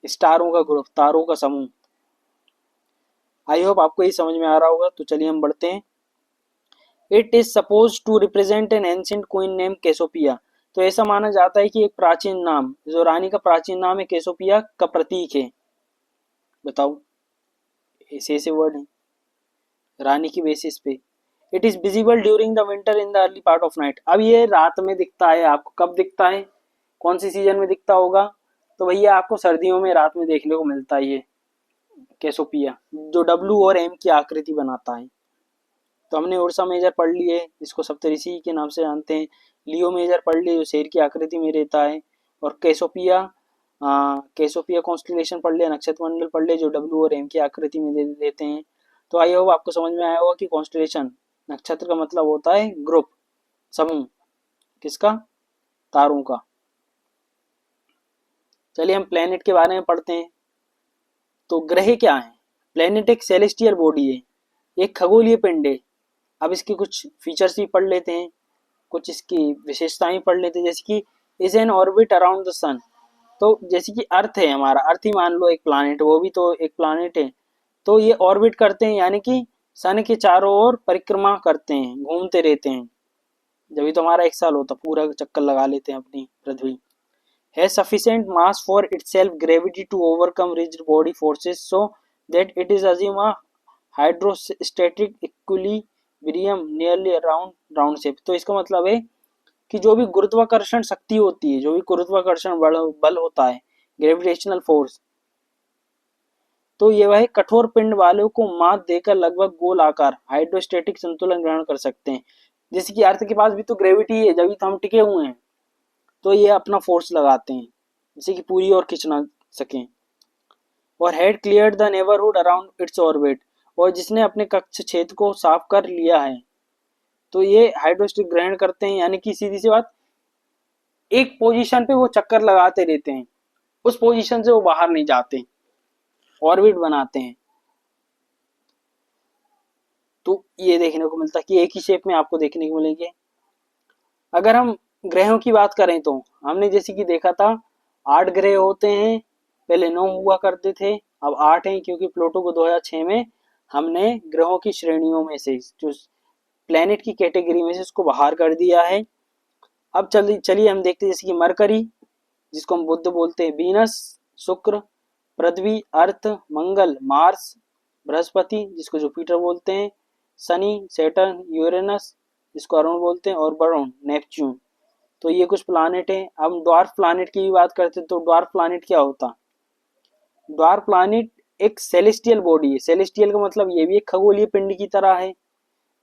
स्टारों का ग्रुप, तारों का समूह। आई होप आपको ये समझ में आ रहा होगा। तो चलिए हम बढ़ते हैं। It is suppose to represent an ancient queen name Cassiopeia. तो ऐसा माना जाता है कि एक प्राचीन नाम, जो रानी का प्राचीन नाम है, कैसोपिया का प्रतीक है। बताओ, ऐसे ऐसे वर्ड हैं रानी की बेसिस पे। It is visible during the winter in the early part of night. अब ये रात में दिखता है आपको। कब दिखता है, कौन सी सीजन में दिखता होगा? तो भैया आपको सर्दियों में रात में देखने को मिलता है ये कैसोपिया, जो W और M की आकृति बनाता है। तो हमने उर्सा मेजर पढ़ लिए, जिसको सप्तऋषि के नाम से जानते हैं। लियो मेजर पढ़ लिए, जो शेर की आकृति में रहता है। और कैसोपिया कॉन्स्टेलेशन पढ़ लिया, नक्षत्र मंडल पढ़ लिए, जो W और M की आकृति में देते हैं। तो आई होप आपको समझ में आया होगा कि कॉन्स्टेलेशन, नक्षत्र का मतलब होता है ग्रुप, समूह। किसका? तारों का। चलिए हम प्लेनेट के बारे में पढ़ते हैं। तो ग्रह क्या है? प्लेनेट एक सेलेस्टियल बॉडी है, एक खगोलीय पिंड है। अब इसके कुछ फीचर्स भी पढ़ लेते हैं, कुछ इसकी विशेषताएं पढ़ लेते हैं। जैसे कि is an orbit around the sun. तो जैसे कि अर्थ है हमारा, अर्थ ही मान लो एक प्लानिट, वो भी तो एक प्लानिट है। तो ये ऑर्बिट करते हैं, यानी कि सन के चारों ओर परिक्रमा करते हैं, घूमते रहते हैं। जब तो हमारा एक साल होता, पूरा चक्कर लगा लेते हैं अपनी पृथ्वी। Has sufficient mass for itself gravity to overcome rigid body forces so that it is assume a hydrostatic equilibrium nearly around round shape. तो इसका मतलब है कि जो भी गुरुत्वाकर्षण शक्ति होती है, जो भी गुरुत्वाकर्षण बल होता है, ग्रेविटेशनल फोर्स, तो ये वह कठोर पिंड वालों को मात देकर लगभग गोल आकार हाइड्रोस्टैटिक संतुलन ग्रहण कर सकते हैं। जैसे कि अर्थ के पास भी तो ग्रेविटी है, जब तो हम टिके हुए हैं। तो ये अपना फोर्स लगाते हैं, जैसे कि पूरी ओर खींच ना सकें। और had cleared the neighbourhood around its orbit. और जिसने अपने कक्ष क्षेत्र को साफ कर लिया है, तो ये हाइड्रोस्टेटिक ग्रहण करते हैं, यानी कि सीधी सी बात, एक पोजीशन पे वो चक्कर लगाते रहते हैं, उस पोजीशन से वो बाहर नहीं जाते, ऑर्बिट बनाते हैं। तो ये देखने को मिलता है कि एक ही शेप में आपको देखने को मिलेंगे। अगर हम ग्रहों की बात करें तो हमने जैसे कि देखा था 8 ग्रह होते हैं, पहले 9 हुआ करते थे, अब 8 हैं, क्योंकि प्लूटो को 2006 में हमने ग्रहों की श्रेणियों में से, जो प्लेनेट की कैटेगरी में से, उसको बाहर कर दिया है। अब चलिए हम देखते हैं, जैसे कि मरकरी, जिसको हम बुध बोलते हैं, वीनस, शुक्र, पृथ्वी, अर्थ, मंगल, मार्स, बृहस्पति, जिसको जुपिटर बोलते हैं, शनि, सैटर्न, यूरेनस, जिसको अरुण बोलते हैं, और वरुण, नेपच्यून। तो ये कुछ प्लानेट हैं। अब ड्वार्फ प्लानेट की भी बात करते हैं। तो ड्वार्फ प्लानेट क्या होता? ड्वार्फ प्लानेट एक सेलेस्टियल बॉडी है। सेलेस्टियल का मतलब ये भी एक खगोलीय पिंड की तरह है,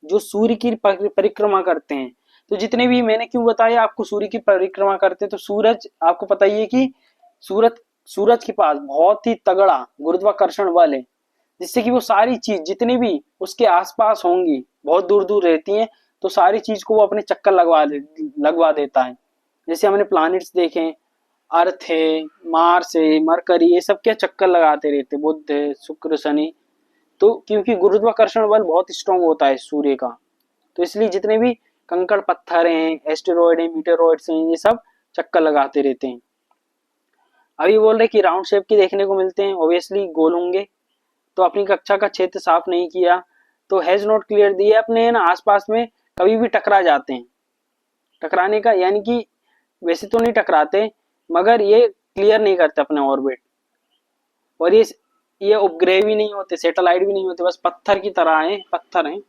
जो सूर्य की परिक्रमा करते हैं। तो जितने भी मैंने क्यों बताया आपको सूर्य की परिक्रमा करते हैं, तो सूरज आपको पता ही है कि सूरज के पास बहुत ही तगड़ा गुरुत्वाकर्षण बल है, जिससे कि वो सारी चीज जितनी भी उसके आसपास होंगी, बहुत दूर दूर रहती हैं, तो सारी चीज को वो अपने चक्कर लगवा देता है। जैसे हमने प्लैनेट्स देखे, अर्थ है, मार्स है, मरकरी, ये सब क्या चक्कर लगाते रहते, बुध है, शुक्र, शनि। तो क्योंकि गुरुत्वाकर्षण बल बहुत स्ट्रांग होता है सूर्य का, तो इसलिए जितने भी कंकड़ पत्थर हैं, एस्टेरॉयड हैं, मीटेरॉइड्स हैं, ये सब चक्कर लगाते रहते हैं। अभी बोल रहे कि राउंड शेप के देखने को मिलते हैं, ऑब्वियसली गोल होंगे। तो अपनी कक्षा का क्षेत्र साफ नहीं किया, तो हैज नॉट क्लियर दिए, अपने ना आसपास में कभी भी टकरा जाते हैं। टकराने का यानी कि वैसे तो नहीं टकराते, मगर ये क्लियर नहीं करते अपने ऑर्बिट। और ये उपग्रह भी नहीं होते, सैटेलाइट भी नहीं होते, बस पत्थर की तरह है, पत्थर हैं।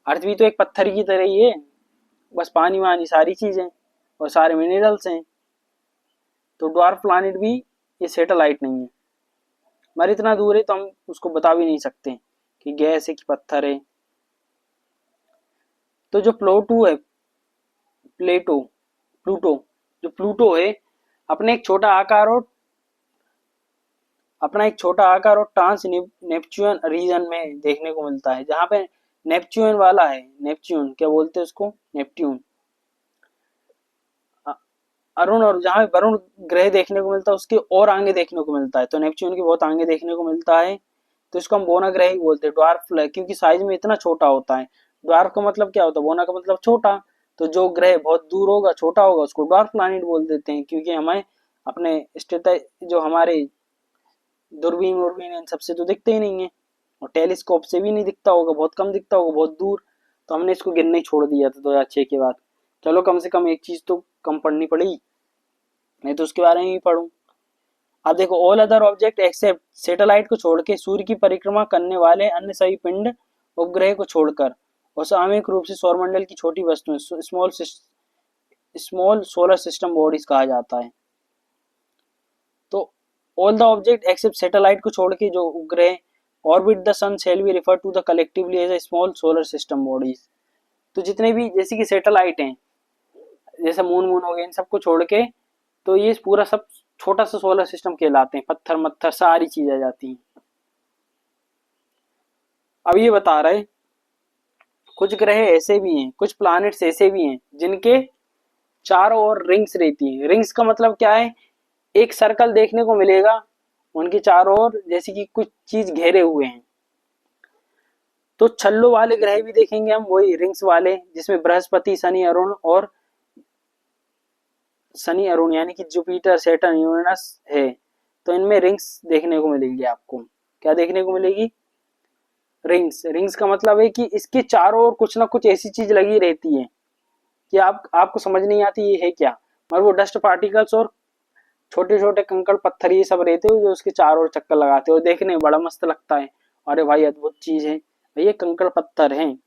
अर्थ भी तो एक पत्थर की तरह ही है, बस पानी वानी सारी चीजें और सारे मिनरल्स हैं। तो ड्वार्फ प्लैनेट भी ये सैटेलाइट नहीं है, मगर इतना दूर है तो हम उसको बता भी नहीं सकते कि गैस है कि पत्थर है। तो जो प्लूटो है, प्लूटो है, अपने एक छोटा आकार और ट्रांस नेपच्यून रीजन में देखने को मिलता है, जहाँ पे नेपच्यून वाला है, नेपच्यून क्या बोलते हैं उसको, नेपट्यून। अरुण, और जहाँ वरुण ग्रह देखने को मिलता है उसके और आगे देखने को मिलता है, तो नेपच्यून के बहुत आगे देखने को मिलता है, तो इसको हम बोना ग्रह ही बोलते हैं, ड्वार्फ, क्योंकि साइज में इतना छोटा होता है। ड्वार्फ का मतलब क्या होता है, बोना का मतलब छोटा, तो जो ग्रह बहुत दूर होगा, छोटा होगा, उसको ड्वार्फ प्लैनेट बोल देते हैं, क्योंकि हमें अपने स्थित जो हमारे दूरबीन वूरबीन इन सबसे तो दिखते ही नहीं है, और टेलीस्कोप से भी नहीं दिखता होगा, बहुत कम दिखता होगा, बहुत दूर, तो हमने इसको गिनना ही छोड़ दिया था 2006 के बाद। चलो कम से कम एक चीज तो कम पढ़नी पड़ी, नहीं तो उसके बारे में ही पढ़ूं। अब देखो, all other object except satellite को छोड़ के, सूर्य की परिक्रमा करने वाले अन्य सभी पिंड उपग्रह को छोड़कर और सामूहिक रूप से सौरमंडल की छोटी वस्तुएं स्मॉल सोलर सिस्टम बॉडीज कहा जाता है। तो all the object except satellite को छोड़ के जो उपग्रह orbit the sun shall be refer to the collectively as a small solar system bodies. तो जितने भी जैसे कि सैटेलाइट हैं, जैसे मून हो गए, इन सबको छोड़ के तो ये पूरा सब छोटा सा सोलर सिस्टम कहलाते हैं, पत्थर मत्थर सारी चीज आ जाती हैं। अब ये बता रहे, कुछ ग्रह ऐसे भी हैं, कुछ प्लैनेट्स ऐसे भी हैं जिनके चारों ओर रिंग्स रहती हैं। रिंग्स का मतलब क्या है, एक सर्कल देखने को मिलेगा उनके चारों ओर, जैसे कि कुछ चीज घेरे हुए हैं। तो छल्लों वाले ग्रह भी देखेंगे हम, वही रिंग्स वाले, जिसमें बृहस्पति, शनि अरुण यानी कि जुपिटर, सैटर्न, यूरेनस है। तो इनमें रिंग्स देखने को मिलेगी आपको। क्या देखने को मिलेगी, रिंग्स। रिंग्स का मतलब है कि इसके चारों ओर कुछ ना कुछ ऐसी चीज लगी रहती है कि आपको समझ नहीं आती ये है क्या, मगर वो डस्ट पार्टिकल्स और छोटे छोटे कंकड़ पत्थर ये सब रहते हैं जो उसके चारों ओर चक्कर लगाते हैं, और देखने में बड़ा मस्त लगता है। अरे भाई अद्भुत चीज है, ये कंकड़ पत्थर हैं।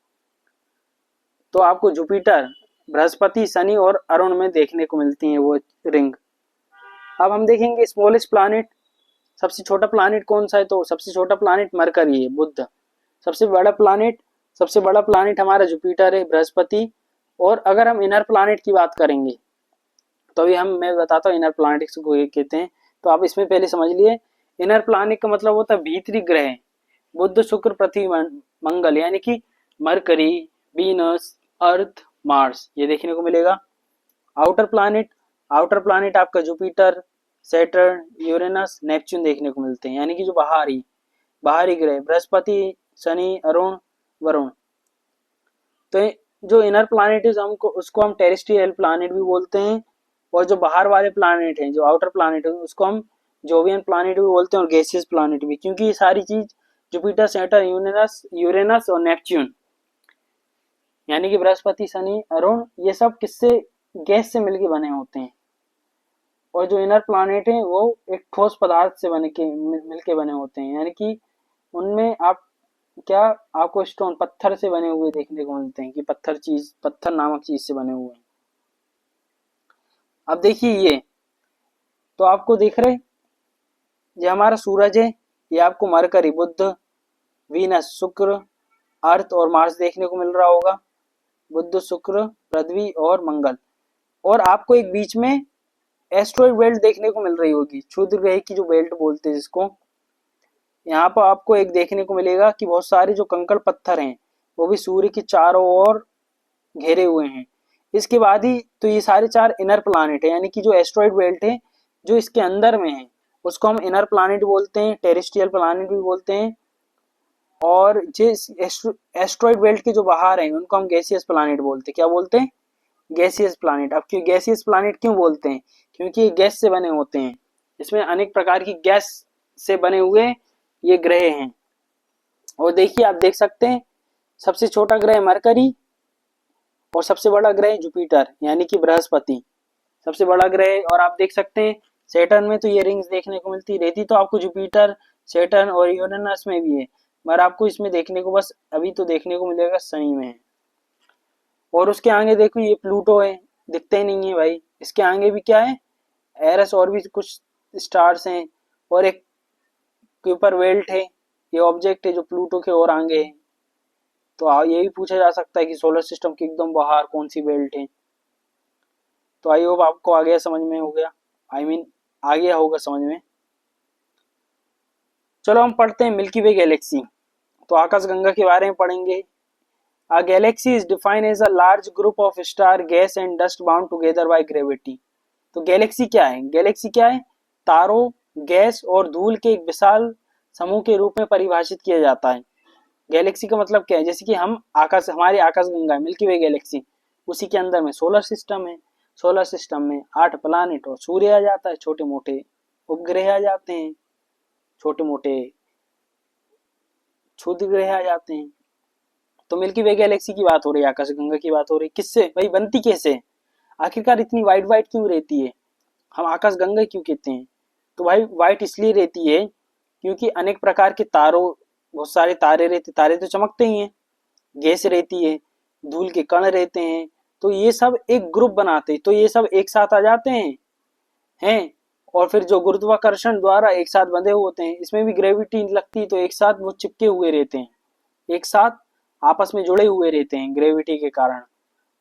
तो आपको जुपिटर, बृहस्पति, शनि और अरुण में देखने को मिलती है वो रिंग। अब हम देखेंगे स्मॉलेस्ट प्लैनेट, सबसे छोटा प्लैनेट कौन सा है, तो सबसे छोटा प्लैनेट मरकरी है, बुध। सबसे बड़ा प्लैनेट हमारा जुपिटर है, बृहस्पति। और अगर हम इनर प्लैनेट की बात करेंगे, तो अभी मैं बताता हूँ इनर प्लैनेट को ये कहते हैं, तो आप इसमें पहले समझ लिए। इनर प्लैनेट का मतलब होता है भीतरी ग्रह, बुध, शुक्र, पृथ्वी, मंगल, यानी कि मरकरी, वीनस, अर्थ, मार्स, ये देखने को मिलेगा। आउटर प्लैनेट आपका जुपिटर, सैटर्न, यूरेनस, नेपच्यून देखने को मिलते हैं, यानी कि जो बाहरी ग्रह, बृहस्पति, शनि, अरुण, वरुण। तो जो इनर प्लैनेट है हमको उसको हम टेरेस्ट्रियल प्लैनेट भी बोलते हैं, और जो बाहर वाले प्लैनेट हैं, जो आउटर प्लैनेट है, उसको हम जोवियन प्लैनेट भी बोलते हैं और गैसियस प्लैनेट भी, क्योंकि ये सारी चीज जुपिटर, सैटर्न, यूरेनस और नेपच्यून, यानी कि बृहस्पति, शनि, अरुण, ये सब किससे, गैस से मिलके बने होते हैं। और जो इनर प्लैनेट है वो एक ठोस पदार्थ से मिलके बने होते हैं, यानी कि उनमें क्या आपको स्टोन, पत्थर से बने हुए देखने को मिलते हैं, कि पत्थर नामक चीज से बने हुए हैं। अब देखिए ये, तो आपको दिख रहे, ये हमारा सूरज है, ये आपको मरकरी, बुध, वीनस, शुक्र, अर्थ और मार्स देखने को मिल रहा होगा, बुध, शुक्र, पृथ्वी और मंगल। और आपको एक बीच में एस्ट्रॉइड बेल्ट देखने को मिल रही होगी, क्षुद्र ग्रह की जो बेल्ट बोलते हैं जिसको। यहाँ पर आपको एक देखने को मिलेगा कि बहुत सारे जो कंकड़ पत्थर हैं वो भी सूर्य के चारों ओर घेरे हुए हैं। इसके बाद ही तो ये सारे चार इनर प्लैनेट है, यानी कि जो एस्ट्रॉइड बेल्ट है जो इसके अंदर में है उसको हम इनर प्लैनेट बोलते हैं, टेरेस्ट्रियल प्लैनेट भी बोलते हैं। और जिस एस्ट्रॉइड बेल्ट के जो बाहर हैं उनको हम गैसियस प्लैनेट बोलते हैं। क्या बोलते हैं, गैसियस प्लैनेट। अब क्यों गैसियस प्लैनेट क्यों बोलते हैं, क्योंकि ये गैस से बने होते हैं, इसमें अनेक प्रकार की गैस से बने हुए ये ग्रह हैं। और देखिए आप देख सकते हैं, सबसे छोटा ग्रह मरकरी और सबसे बड़ा ग्रह जुपिटर यानी कि बृहस्पति, सबसे बड़ा ग्रह। और आप देख सकते हैं सैटर्न में तो ये रिंग्स देखने को मिलती रहती, तो आपको जुपिटर, सैटर्न और यूरेनस में भी है, मगर आपको इसमें देखने को बस अभी तो देखने को मिलेगा शनि में है। और उसके आगे देखो ये प्लूटो है, दिखते ही नहीं है भाई। इसके आगे भी क्या है, एरस और भी कुछ स्टार्स हैं, और एक क्यूपर बेल्ट है, ये ऑब्जेक्ट है जो प्लूटो के और आगे है। तो ये भी पूछा जा सकता है कि सोलर सिस्टम के एकदम बाहर कौन सी बेल्ट है। तो आई होप आपको आ गया, समझ में हो गया, आ गया होगा समझ में। चलो हम पढ़ते हैं मिल्की वे गैलेक्सी। तो आकाशगंगा के बारे में पढ़ेंगे, A galaxy is defined as a large group of star, gas and dust bound together by gravity. तो गैलेक्सी क्या है? गैलेक्सी क्या है? तारों, गैस और धूल के एक विशाल समूह के रूप में परिभाषित किया जाता है। गैलेक्सी का मतलब क्या है? जैसे कि हम आकाश, हमारी आकाशगंगा है मिल्की वे गैलेक्सी, उसी के अंदर में सोलर सिस्टम है। सोलर सिस्टम में 8 प्लानिट और सूर्य आ जाता है, छोटे मोटे उपग्रह आ जाते हैं, छोटे मोटे क्षुद्र ग्रह आ जाते हैं। तो मिल्की वे गैलेक्सी की बात हो रही है, आकाशगंगा की बात हो रही है। किससे भाई? बनती कैसे? आखिरकार इतनी वाइट वाइट क्यों रहती है? हम आकाशगंगा क्यों कहते हैं? तो भाई वाइट इसलिए रहती है क्योंकि अनेक प्रकार के तारों, बहुत सारे तारे रहते, तारे तो चमकते ही हैं, गैस रहती है, धूल के कण रहते हैं, तो ये सब एक ग्रुप बनाते हैं, तो ये सब एक साथ आ जाते हैं और फिर जो गुरुत्वाकर्षण द्वारा एक साथ बंधे हुए होते हैं, इसमें भी ग्रेविटी लगती है, तो एक साथ वो चिपके हुए रहते हैं, एक साथ आपस में जुड़े हुए रहते हैं ग्रेविटी के कारण।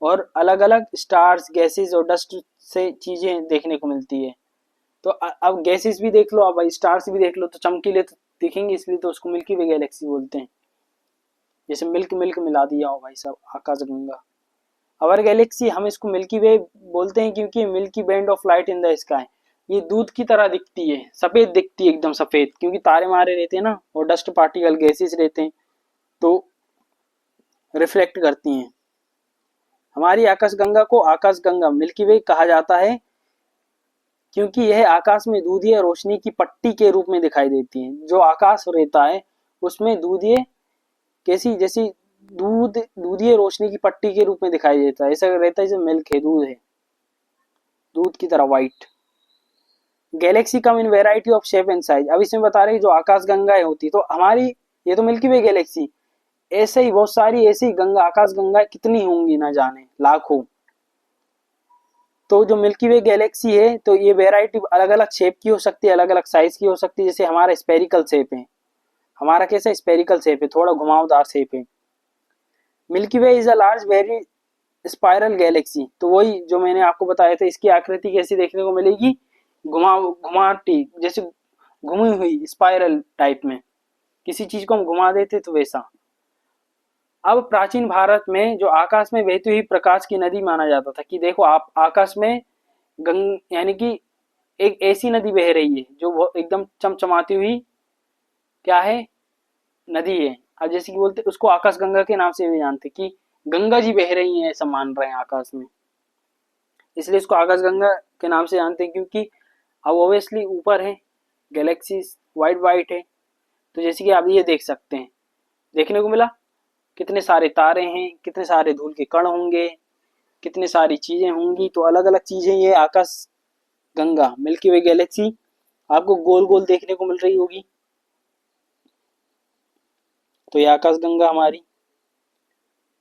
और अलग अलग स्टार्स, गैसेस और डस्ट से चीजें देखने को मिलती है। तो अब गैसेस भी देख लो, अब स्टार्स भी देख लो, तो चमकीले तो दिखेंगे, इसलिए तो उसको मिल्की वे गैलेक्सी बोलते हैं। जैसे मिल्क मिल्क मिला दिया हो भाई साहब आकाशगंगा। अवर गैलेक्सी हम इसको मिल्की वे बोलते हैं क्योंकि milky band of light in the sky, ये दूध की तरह दिखती है, सफेद दिखती है, एकदम सफेद, क्योंकि तारे मारे रहते हैं ना, और डस्ट पार्टिकल गैसेस रहते हैं तो रिफ्लेक्ट करती हैं। हमारी आकाशगंगा को आकाशगंगा मिल्की वे कहा जाता है क्योंकि यह आकाश में दूधिया रोशनी की पट्टी के रूप में दिखाई देती है। जो आकाश रहता है उसमें दूधिये, कैसी, जैसी दूधिये रोशनी की पट्टी के रूप में दिखाई देता है, ऐसा रहता है जैसे मिल्क है, दूध है, दूध की तरह white. Galaxy come in variety of shape and size. अब इसमें बता रहे जो आकाशगंगाएं होती, तो हमारी ये तो मिल्की वे गैलेक्सी, ऐसे ही बहुत सारी ऐसी गंगा, आकाश गंगा कितनी होंगी ना जाने, लाखों। तो जो मिल्की वे गैलेक्सी है, तो ये वेराइटी अलग अलग शेप की हो सकती है, अलग अलग साइज की हो सकती है। जैसे हमारा स्पेरिकल शेप है, हमारा कैसा स्पेरिकल शेप है, थोड़ा घुमावदार शेप है। Milky way is a large very spiral Galaxy, तो वही जो मैंने आपको बताया था, इसकी आकृति कैसी देखने को मिलेगी? घुमाटी, जैसे घुमी हुई स्पाइरल टाइप में, किसी चीज को हम घुमा देते तो वैसा। अब प्राचीन भारत में जो आकाश में बहती हुई प्रकाश की नदी माना जाता था, कि देखो आप आकाश में यानी कि एक ऐसी नदी बह रही है जो एकदम चमचमाती हुई क्या है, नदी है। अब जैसे कि बोलते उसको आकाश गंगा के नाम से भी जानते, कि गंगा जी बह रही हैं, ऐसा मान रहे हैं आकाश में, इसलिए इसको आकाश गंगा के नाम से जानते हैं। क्योंकि अब ओबियसली ऊपर है, गैलेक्सी वाइट वाइट है, तो जैसे कि आप ये देख सकते हैं, देखने को मिला कितने सारे तारे हैं, कितने सारे धूल के कण होंगे, कितनी सारी चीजें होंगी, तो अलग अलग चीजें ये आकाश गंगा मिल्की वे गैलेक्सी आपको गोल गोल देखने को मिल रही होगी। तो ये आकाश गंगा हमारी।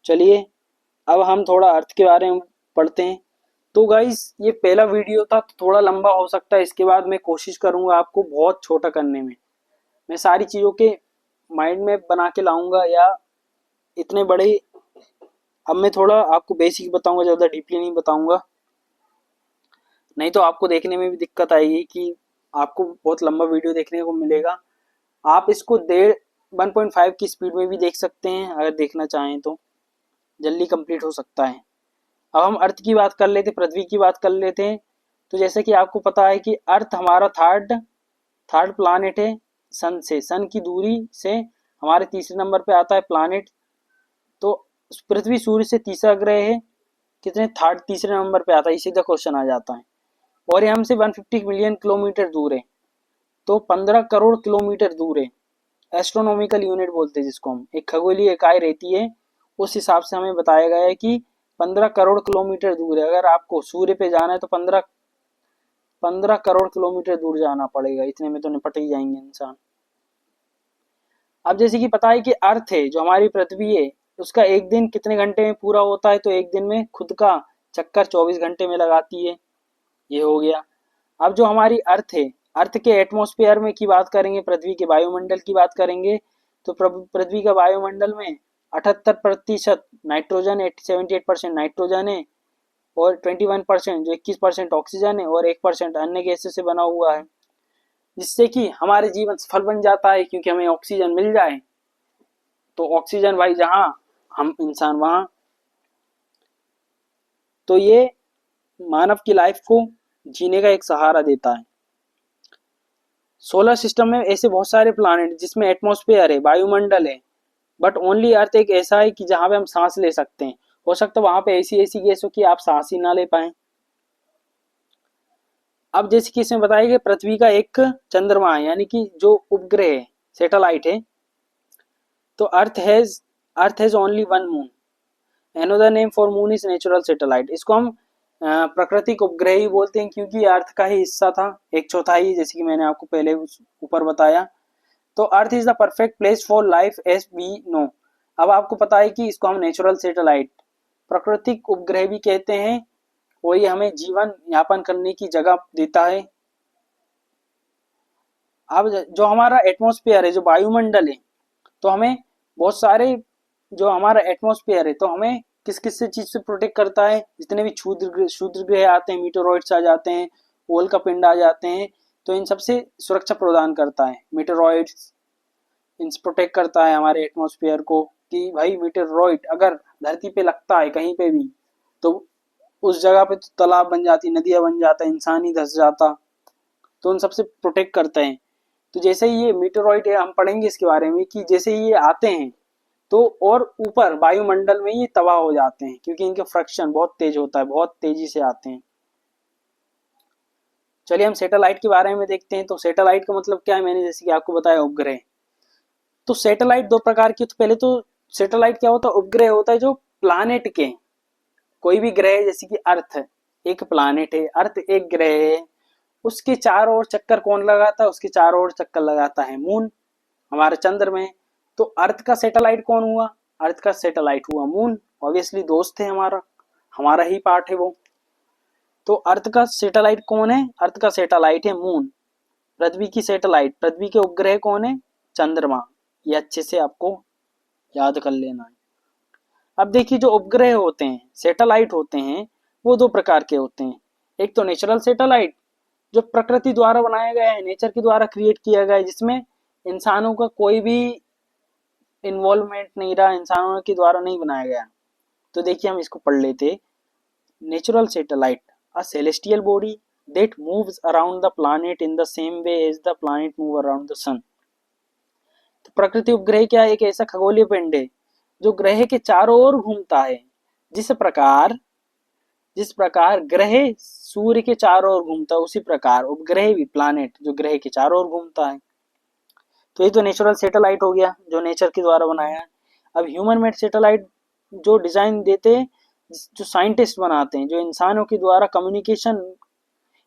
चलिए अब हम थोड़ा अर्थ के बारे में पढ़ते हैं। तो गाइस ये पहला वीडियो था, तो थोड़ा लंबा हो सकता है, इसके बाद मैं कोशिश करूंगा आपको बहुत छोटा करने में, मैं सारी चीजों के माइंड में बना के लाऊंगा, या इतने बड़े। अब मैं थोड़ा आपको बेसिक बताऊंगा, ज़्यादा डीपली नहीं बताऊंगा, नहीं तो आपको देखने में भी दिक्कत आएगी, कि आपको बहुत लंबा वीडियो देखने को मिलेगा। आप इसको 1.5 की स्पीड में भी देख सकते हैं, अगर देखना चाहें तो जल्दी कंप्लीट हो सकता है। अब हम अर्थ की बात कर लेते, पृथ्वी की बात कर लेते हैं। तो जैसे कि आपको पता है कि अर्थ हमारा थर्ड प्लानेट है सन से, सन की दूरी से हमारे तीसरे नंबर पे आता है प्लानेट। तो पृथ्वी सूर्य से तीसरा ग्रह है, कितने थर्ड तीसरे नंबर पे आता है, सीधा क्वेश्चन आ जाता है। और ये हमसे 150 मिलियन किलोमीटर दूर है, तो 15 करोड़ किलोमीटर दूर है। एस्ट्रोनॉमिकल यूनिट बोलते हैं जिसको हम, एक खगोलीय इकाई रहती है, उस हिसाब से हमें बताया गया है कि 15 करोड़ किलोमीटर दूर है। अगर आपको सूर्य पे जाना है तो 15 करोड़ किलोमीटर दूर जाना पड़ेगा, इतने में तो निपट ही जाएंगे इंसान। अब जैसे कि पता है कि अर्थ है, जो हमारी पृथ्वी है, उसका एक दिन कितने घंटे में पूरा होता है, तो एक दिन में खुद का चक्कर 24 घंटे में लगाती है, ये हो गया। अब जो हमारी अर्थ है, अर्थ के एटमॉस्फेयर में की बात करेंगे, पृथ्वी के वायुमंडल की बात करेंगे, तो पृथ्वी का वायुमंडल में 78% नाइट्रोजन, 78% नाइट्रोजन है, और 21% जो 21% ऑक्सीजन है, और 1% अन्य गैसों से बना हुआ है, जिससे कि हमारे जीवन सफल बन जाता है, क्योंकि हमें ऑक्सीजन मिल जाए। तो ऑक्सीजन भाई जहाँ हम इंसान वहाँ, तो ये मानव की लाइफ को जीने का एक सहारा देता है। सोलर सिस्टम में ऐसे बहुत सारे प्लानेट जिसमें एटमॉस्फेयर है, वायुमंडल है, बट ओनली अर्थ एक ऐसा है कि जहाँ पे हम सांस ले सकते हैं। हो सकता है वहां पे ऐसी ऐसी गैस हो कि आप सांस ही ना ले पाए। अब जैसे कि इसमें बताया गया पृथ्वी का एक चंद्रमा है, यानी कि जो उपग्रह है, सैटेलाइट है। तो earth has only one moon, another name for moon is natural satellite. इसको हम प्राकृतिक उपग्रह ही बोलते हैं क्योंकि अर्थ का ही हिस्सा था, एक चौथाई, जैसे कि मैंने आपको पहले ऊपर बताया। तो earth is the perfect place for life as we know. अब आपको पता है कि इसको हम नेचुरल सैटेलाइट, प्राकृतिक उपग्रह भी कहते हैं, और ये हमें जीवन यापन करने की जगह देता है। अब जो हमारा एटमॉस्फेयर है, जो वायुमंडल है, तो हमें बहुत सारे, जो हमारा एटमॉस्फेयर है, तो हमें किस किस से चीज से प्रोटेक्ट करता है। जितने भी क्षुद्र ग्रह आते हैं, मीटेरॉइड्स आ जाते हैं, ओल का पिंड आ जाते हैं, तो इन सबसे सुरक्षा प्रदान करता है मीटेरॉइड्स। इन प्रोटेक्ट करता है हमारे एटमॉस्फेयर को कि भाई मीटेरॉइड अगर धरती पे लगता है कहीं पे भी, तो उस जगह पे तो तालाब बन जाती, नदियां बन जाता, इंसान ही धंस जाता। तो उन सबसे प्रोटेक्ट करते हैं। तो जैसे ही ये मीटेरॉइड है, हम पढ़ेंगे इसके बारे में कि जैसे ही ये आते हैं तो और ऊपर वायुमंडल में ये तबाह हो जाते हैं, क्योंकि इनके फ्रैक्शन बहुत तेज होता है, बहुत तेजी से आते हैं। चलिए हम सैटेलाइट के बारे में देखते हैं। तो सैटेलाइट का मतलब क्या है, मैंने जैसे कि आपको बताया उपग्रह। तो सैटेलाइट दो प्रकार की, तो पहले तो सैटेलाइट क्या होता है, उपग्रह होता है जो प्लानेट के, कोई भी ग्रह, जैसे कि अर्थ एक प्लानेट है, अर्थ एक ग्रह है, उसके चारों ओर चक्कर कौन लगाता है, उसके चारों ओर चक्कर लगाता है मून, हमारे चंद्र में। तो अर्थ का सैटेलाइट कौन हुआ, अर्थ का सैटेलाइट हुआ मून। ऑब्वियसली दोस्त है हमारा, हमारा ही पार्ट है वो। तो अर्थ का सैटेलाइट कौन है, अर्थ का सैटेलाइट है मून। पृथ्वी की सैटेलाइट, पृथ्वी के उपग्रह कौन है, चंद्रमा। ये अच्छे से आपको याद कर लेना है। अब देखिए जो उपग्रह होते हैं, सैटेलाइट होते हैं, वो दो प्रकार के होते हैं। एक तो नेचुरल सैटेलाइट, जो प्रकृति द्वारा बनाया गया है, नेचर के द्वारा क्रिएट किया गया है, जिसमें इंसानों का कोई भी इन्वॉल्वमेंट नहीं रहा, इंसानों के द्वारा नहीं बनाया गया। तो देखिए हम इसको पढ़ लेते। Natural satellite, a celestial body that moves around the planet in the same way as the planet move around the sun। तो प्रकृति उपग्रह क्या है, एक ऐसा खगोलीय पिंड है जो ग्रह के चारों ओर घूमता है। जिस प्रकार जिस प्रकार ग्रह सूर्य के चारों ओर घूमता है, उसी प्रकार उपग्रह भी, प्लानेट जो ग्रह के चारों ओर घूमता है। तो ये तो नेचुरल सैटेलाइट हो गया, जो नेचर के द्वारा बनाया है। अब ह्यूमन मेड सैटेलाइट जो डिजाइन देते हैं, जो साइंटिस्ट बनाते हैं, जो इंसानों के द्वारा कम्युनिकेशन,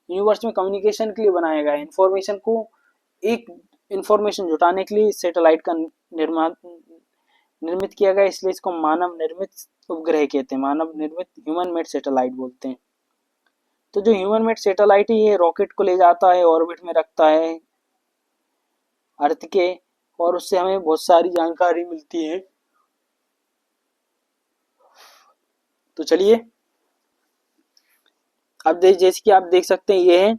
यूनिवर्स में कम्युनिकेशन के लिए बनाया गया है, इंफॉर्मेशन को, एक इंफॉर्मेशन जुटाने के लिए सैटेलाइट का निर्मित किया गया, इसलिए इसको मानव निर्मित उपग्रह कहते हैं, मानव निर्मित ह्यूमन मेड सैटेलाइट बोलते हैं। तो जो ह्यूमन मेड सैटेलाइट है, ये रॉकेट को ले जाता है, ऑर्बिट में रखता है अर्थ के, और उससे हमें बहुत सारी जानकारी मिलती है। तो चलिए अब जैसे कि आप देख सकते हैं, ये है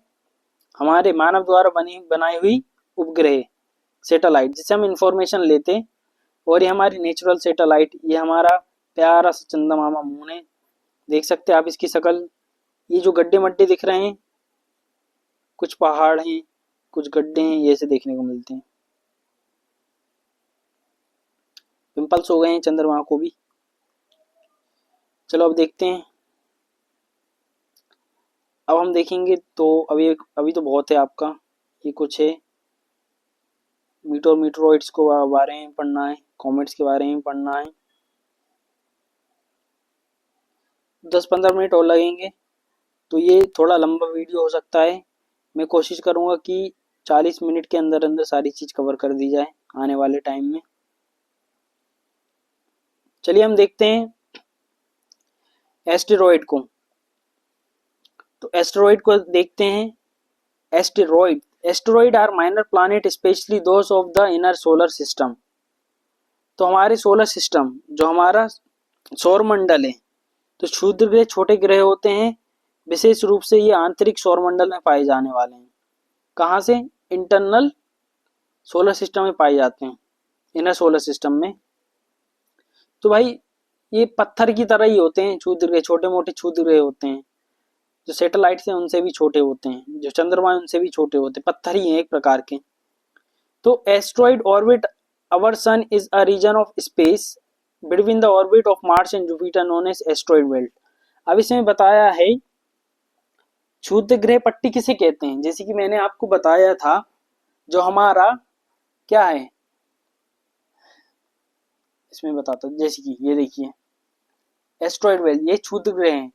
हमारे मानव द्वारा बनाई हुई उपग्रह सैटेलाइट, जिससे हम इंफॉर्मेशन लेते हैं। और ये हमारी नेचुरल सैटेलाइट, ये हमारा प्यारा सा चंदा मामा मून है। देख सकते हैं आप इसकी शक्ल, ये जो गड्ढे मड्ढे दिख रहे हैं, कुछ पहाड़ हैं, कुछ गड्ढे हैं, ये से देखने को मिलते हैं। पिंपल्स हो गए हैं चंद्रमा को भी। चलो अब देखते हैं। अब हम देखेंगे तो अभी तो बहुत है आपका, ये कुछ है। मीटरोइड्स को बारे में पढ़ना है, कॉमेट्स के बारे में पढ़ना है। 10-15 मिनट और लगेंगे, तो ये थोड़ा लंबा वीडियो हो सकता है। मैं कोशिश करूँगा कि 40 मिनट के अंदर अंदर सारी चीज़ कवर कर दी जाए आने वाले टाइम में। चलिए हम देखते हैं एस्टेरॉइड को। तो एस्टेरॉइड को देखते हैं। Asteroid are minor planet specially those of the inner solar system. तो हमारे सोलर सिस्टम, जो हमारा सौर मंडल है, तो क्षुद्र ग्रह, छोटे ग्रह होते हैं। विशेष रूप से ये आंतरिक सौर मंडल में पाए जाने वाले हैं। कहाँ से, इंटरनल सोलर सिस्टम में पाए जाते हैं, इनर सोलर सिस्टम में। तो भाई ये पत्थर की तरह ही होते हैं क्षुद्र ग्रह, छोटे मोटे क्षुद्र ग्रह होते हैं। जो सैटेलाइट्स हैं उनसे भी छोटे होते हैं, जो चंद्रमा है उनसे भी छोटे होते हैं, पत्थर ही हैं एक प्रकार के। तो asteroid orbit our sun is a region of space between the orbit of Mars and Jupiter known as asteroid belt. अब इसमें बताया है क्षुद्र ग्रह पट्टी किसे कहते हैं। जैसे कि मैंने आपको बताया था जो हमारा क्या है, इसमें बताता हूं, जैसे कि ये देखिए एस्ट्रॉइड बेल्ट, ये क्षुद्र ग्रह हैं।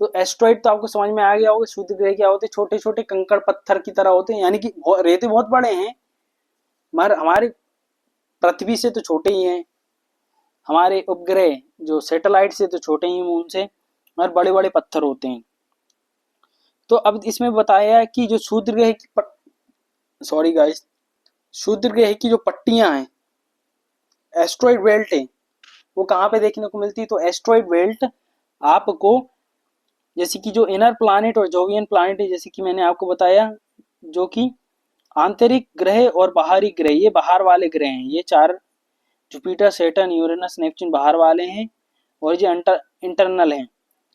तो एस्ट्रॉइड तो आपको समझ में आ गया होगा, क्षुद्र ग्रह क्या होते हैं, छोटे छोटे कंकड़ पत्थर की तरह होते हैं, यानी कि रेते बहुत बड़े हैं मगर हमारे पृथ्वी से तो छोटे ही हैं, हमारे उपग्रह जो सैटेलाइट से तो छोटे ही मून से, मगर बड़े बड़े पत्थर होते हैं। तो अब इसमें बताया है कि जो क्षुद्र ग्रह की सॉरी गाइस, क्षुद्र ग्रह की जो पट्टियां हैं, एस्ट्रॉइड बेल्ट है, वो कहाँ पे देखने को मिलती है। तो एस्ट्रॉइड बेल्ट आपको जैसे कि जो इनर प्लैनेट और जोवियन प्लैनेट है, जैसे कि मैंने आपको बताया, जो कि आंतरिक ग्रह और बाहरी ग्रह, ये बाहर वाले ग्रह हैं, ये चार जुपिटर सैटर्न यूरेनस नेपच्यून बाहर वाले हैं, और ये इंटरनल हैं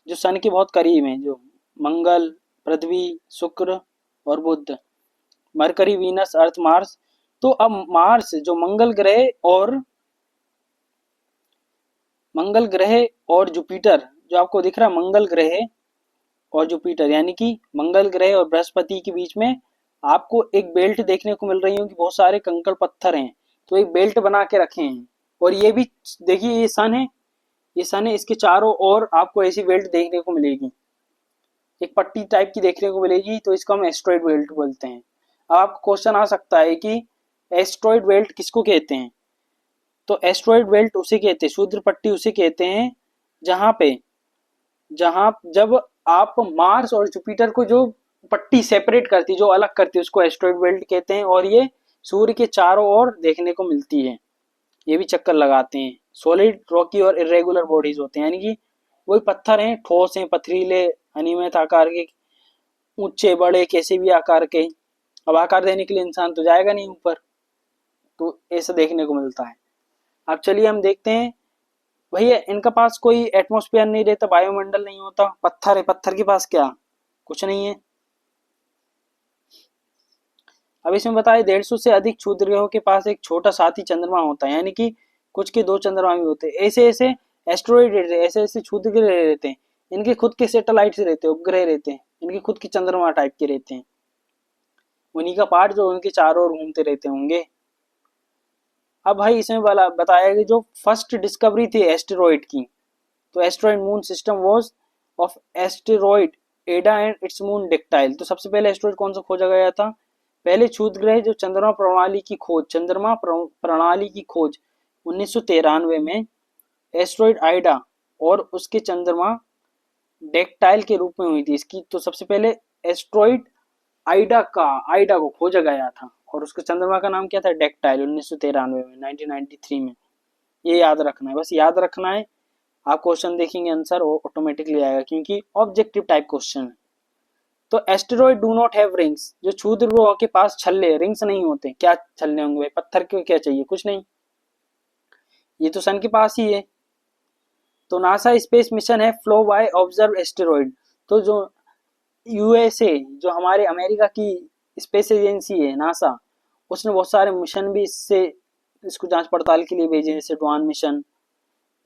जो सन के बहुत करीब हैं, जो मंगल, पृथ्वी, शुक्र और बुध, मरकरी, वीनस, अर्थ, मार्स। तो अब मार्स जो मंगल ग्रह और जुपिटर जो आपको दिख रहा है, मंगल ग्रह और जुपिटर यानी कि मंगल ग्रह और बृहस्पति के बीच में आपको एक बेल्ट देखने को मिल रही होगी, बहुत सारे कंकड़ पत्थर हैं, तो एक बेल्ट बना के रखे हैं। और ये भी देखिए ये सन है, ये सन है, इसके चारों ओर आपको ऐसी बेल्ट देखने को मिलेगी, एक पट्टी टाइप की देखने को मिलेगी, तो इसको हम एस्ट्रॉइड बेल्ट बोलते हैं। अब आपको क्वेश्चन आ सकता है कि एस्ट्रॉइड बेल्ट किसको कहते हैं। तो एस्ट्रॉइड बेल्ट उसे कहते हैं, क्षुद्र पट्टी उसे कहते हैं जहां जब आप मार्स और जुपिटर को जो पट्टी सेपरेट करती, जो अलग करती है, उसको एस्ट्रॉइड बेल्ट कहते हैं। और ये सूर्य के चारों ओर देखने को मिलती है, ये भी चक्कर लगाते हैं। सॉलिड, रॉकी और इरेगुलर बॉडीज होते हैं, यानी कि वही पत्थर हैं, ठोस हैं, पथरीले, अनियमित आकार के, ऊंचे बड़े कैसे भी आकार के। अब आकार देने के लिए इंसान तो जाएगा नहीं ऊपर, तो ऐसा देखने को मिलता है। अब चलिए हम देखते हैं, भैया इनका पास कोई एटमॉस्फेयर नहीं रहता, वायुमंडल नहीं होता, पत्थर है, पत्थर के पास क्या, कुछ नहीं है। अब इसमें बताया 150 से अधिक क्षुद्र ग्रहों के पास एक छोटा साथी चंद्रमा होता है, यानी कि कुछ के दो चंद्रमा भी होते हैं। ऐसे ऐसे एस्ट्रॉइड रहते हैं, ऐसे ऐसे क्षुद्र ग्रह रहते हैं, इनके खुद के सैटेलाइट रहते हैं, उपग्रह रहते हैं, इनके खुद के चंद्रमा टाइप के रहते हैं, उन्हीं का पार्ट जो उनके चारों ओर घूमते रहते होंगे। अब भाई इसमें बताया कि जो फर्स्ट डिस्कवरी थी एस्टेरॉइड की, तो asteroid moon system was of asteroid एडा एंड इट्स मून डेक्टाइल। तो सबसे पहले एस्टेरॉइड कौन सा खोजा गया था, पहले क्षुद्र ग्रह जो चंद्रमा प्रणाली की खोज 1993 में एस्टेरॉइड आइडा और उसके चंद्रमा डेक्टाइल के रूप में हुई थी इसकी। तो सबसे पहले एस्टेरॉइड आइडा को खोजा गया था, और उसके चंद्रमा का नाम क्या था, डेक्टाइल, 1993 में, 1993 में। ये याद रखना है, बस याद रखना है। आप क्वेश्चन देखेंगे आंसर ऑटोमेटिकली आएगा, क्योंकि ऑब्जेक्टिव टाइप क्वेश्चन है। तो asteroid do not have rings, जो क्षुद्र ग्रहों के पास छल्ले, रिंग्स नहीं होते। क्या छल्ले होंगे भाई, पत्थर को क्या चाहिए, कुछ नहीं, ये तो सन के पास ही है। तो नासा स्पेस मिशन है फ्लो बाय ऑब्जर्व एस्टेरॉइड। तो जो यूएसए, जो हमारे अमेरिका की स्पेस एजेंसी है नासा, उसने बहुत सारे मिशन भी इसको जांच पड़ताल के लिए भेजे, जैसे डॉन मिशन।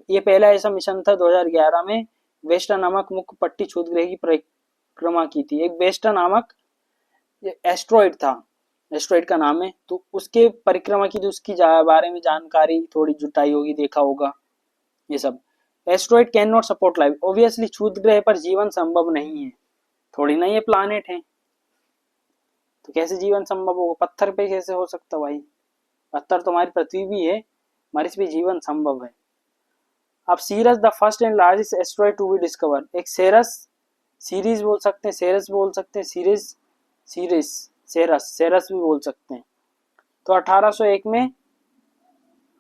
ये पहला ऐसा मिशन था 2011 में, वेस्टा नामक मुख्य पट्टी क्षुद्र ग्रह की परिक्रमा की थी। एक वेस्टा नामक एस्ट्रॉइड था, एस्ट्रॉइड का नाम है, तो उसके परिक्रमा की थी, उसकी बारे में जानकारी थोड़ी जुटाई होगी, देखा होगा ये सब। Asteroid can not support life, obviously क्षुद्र ग्रह पर जीवन संभव नहीं है, थोड़ी ना ये प्लानेट है, तो कैसे जीवन संभव होगा, पत्थर पे कैसे हो सकता भाई, पत्थर तो हमारी पृथ्वी भी है, हमारे इस पे जीवन संभव है। अब Ceres the first and largest asteroid to be discover, एक सीरीज बोल सकते हैं, सेरस बोल सकते हैं, सेरस भी बोल सकते हैं। तो 1801 में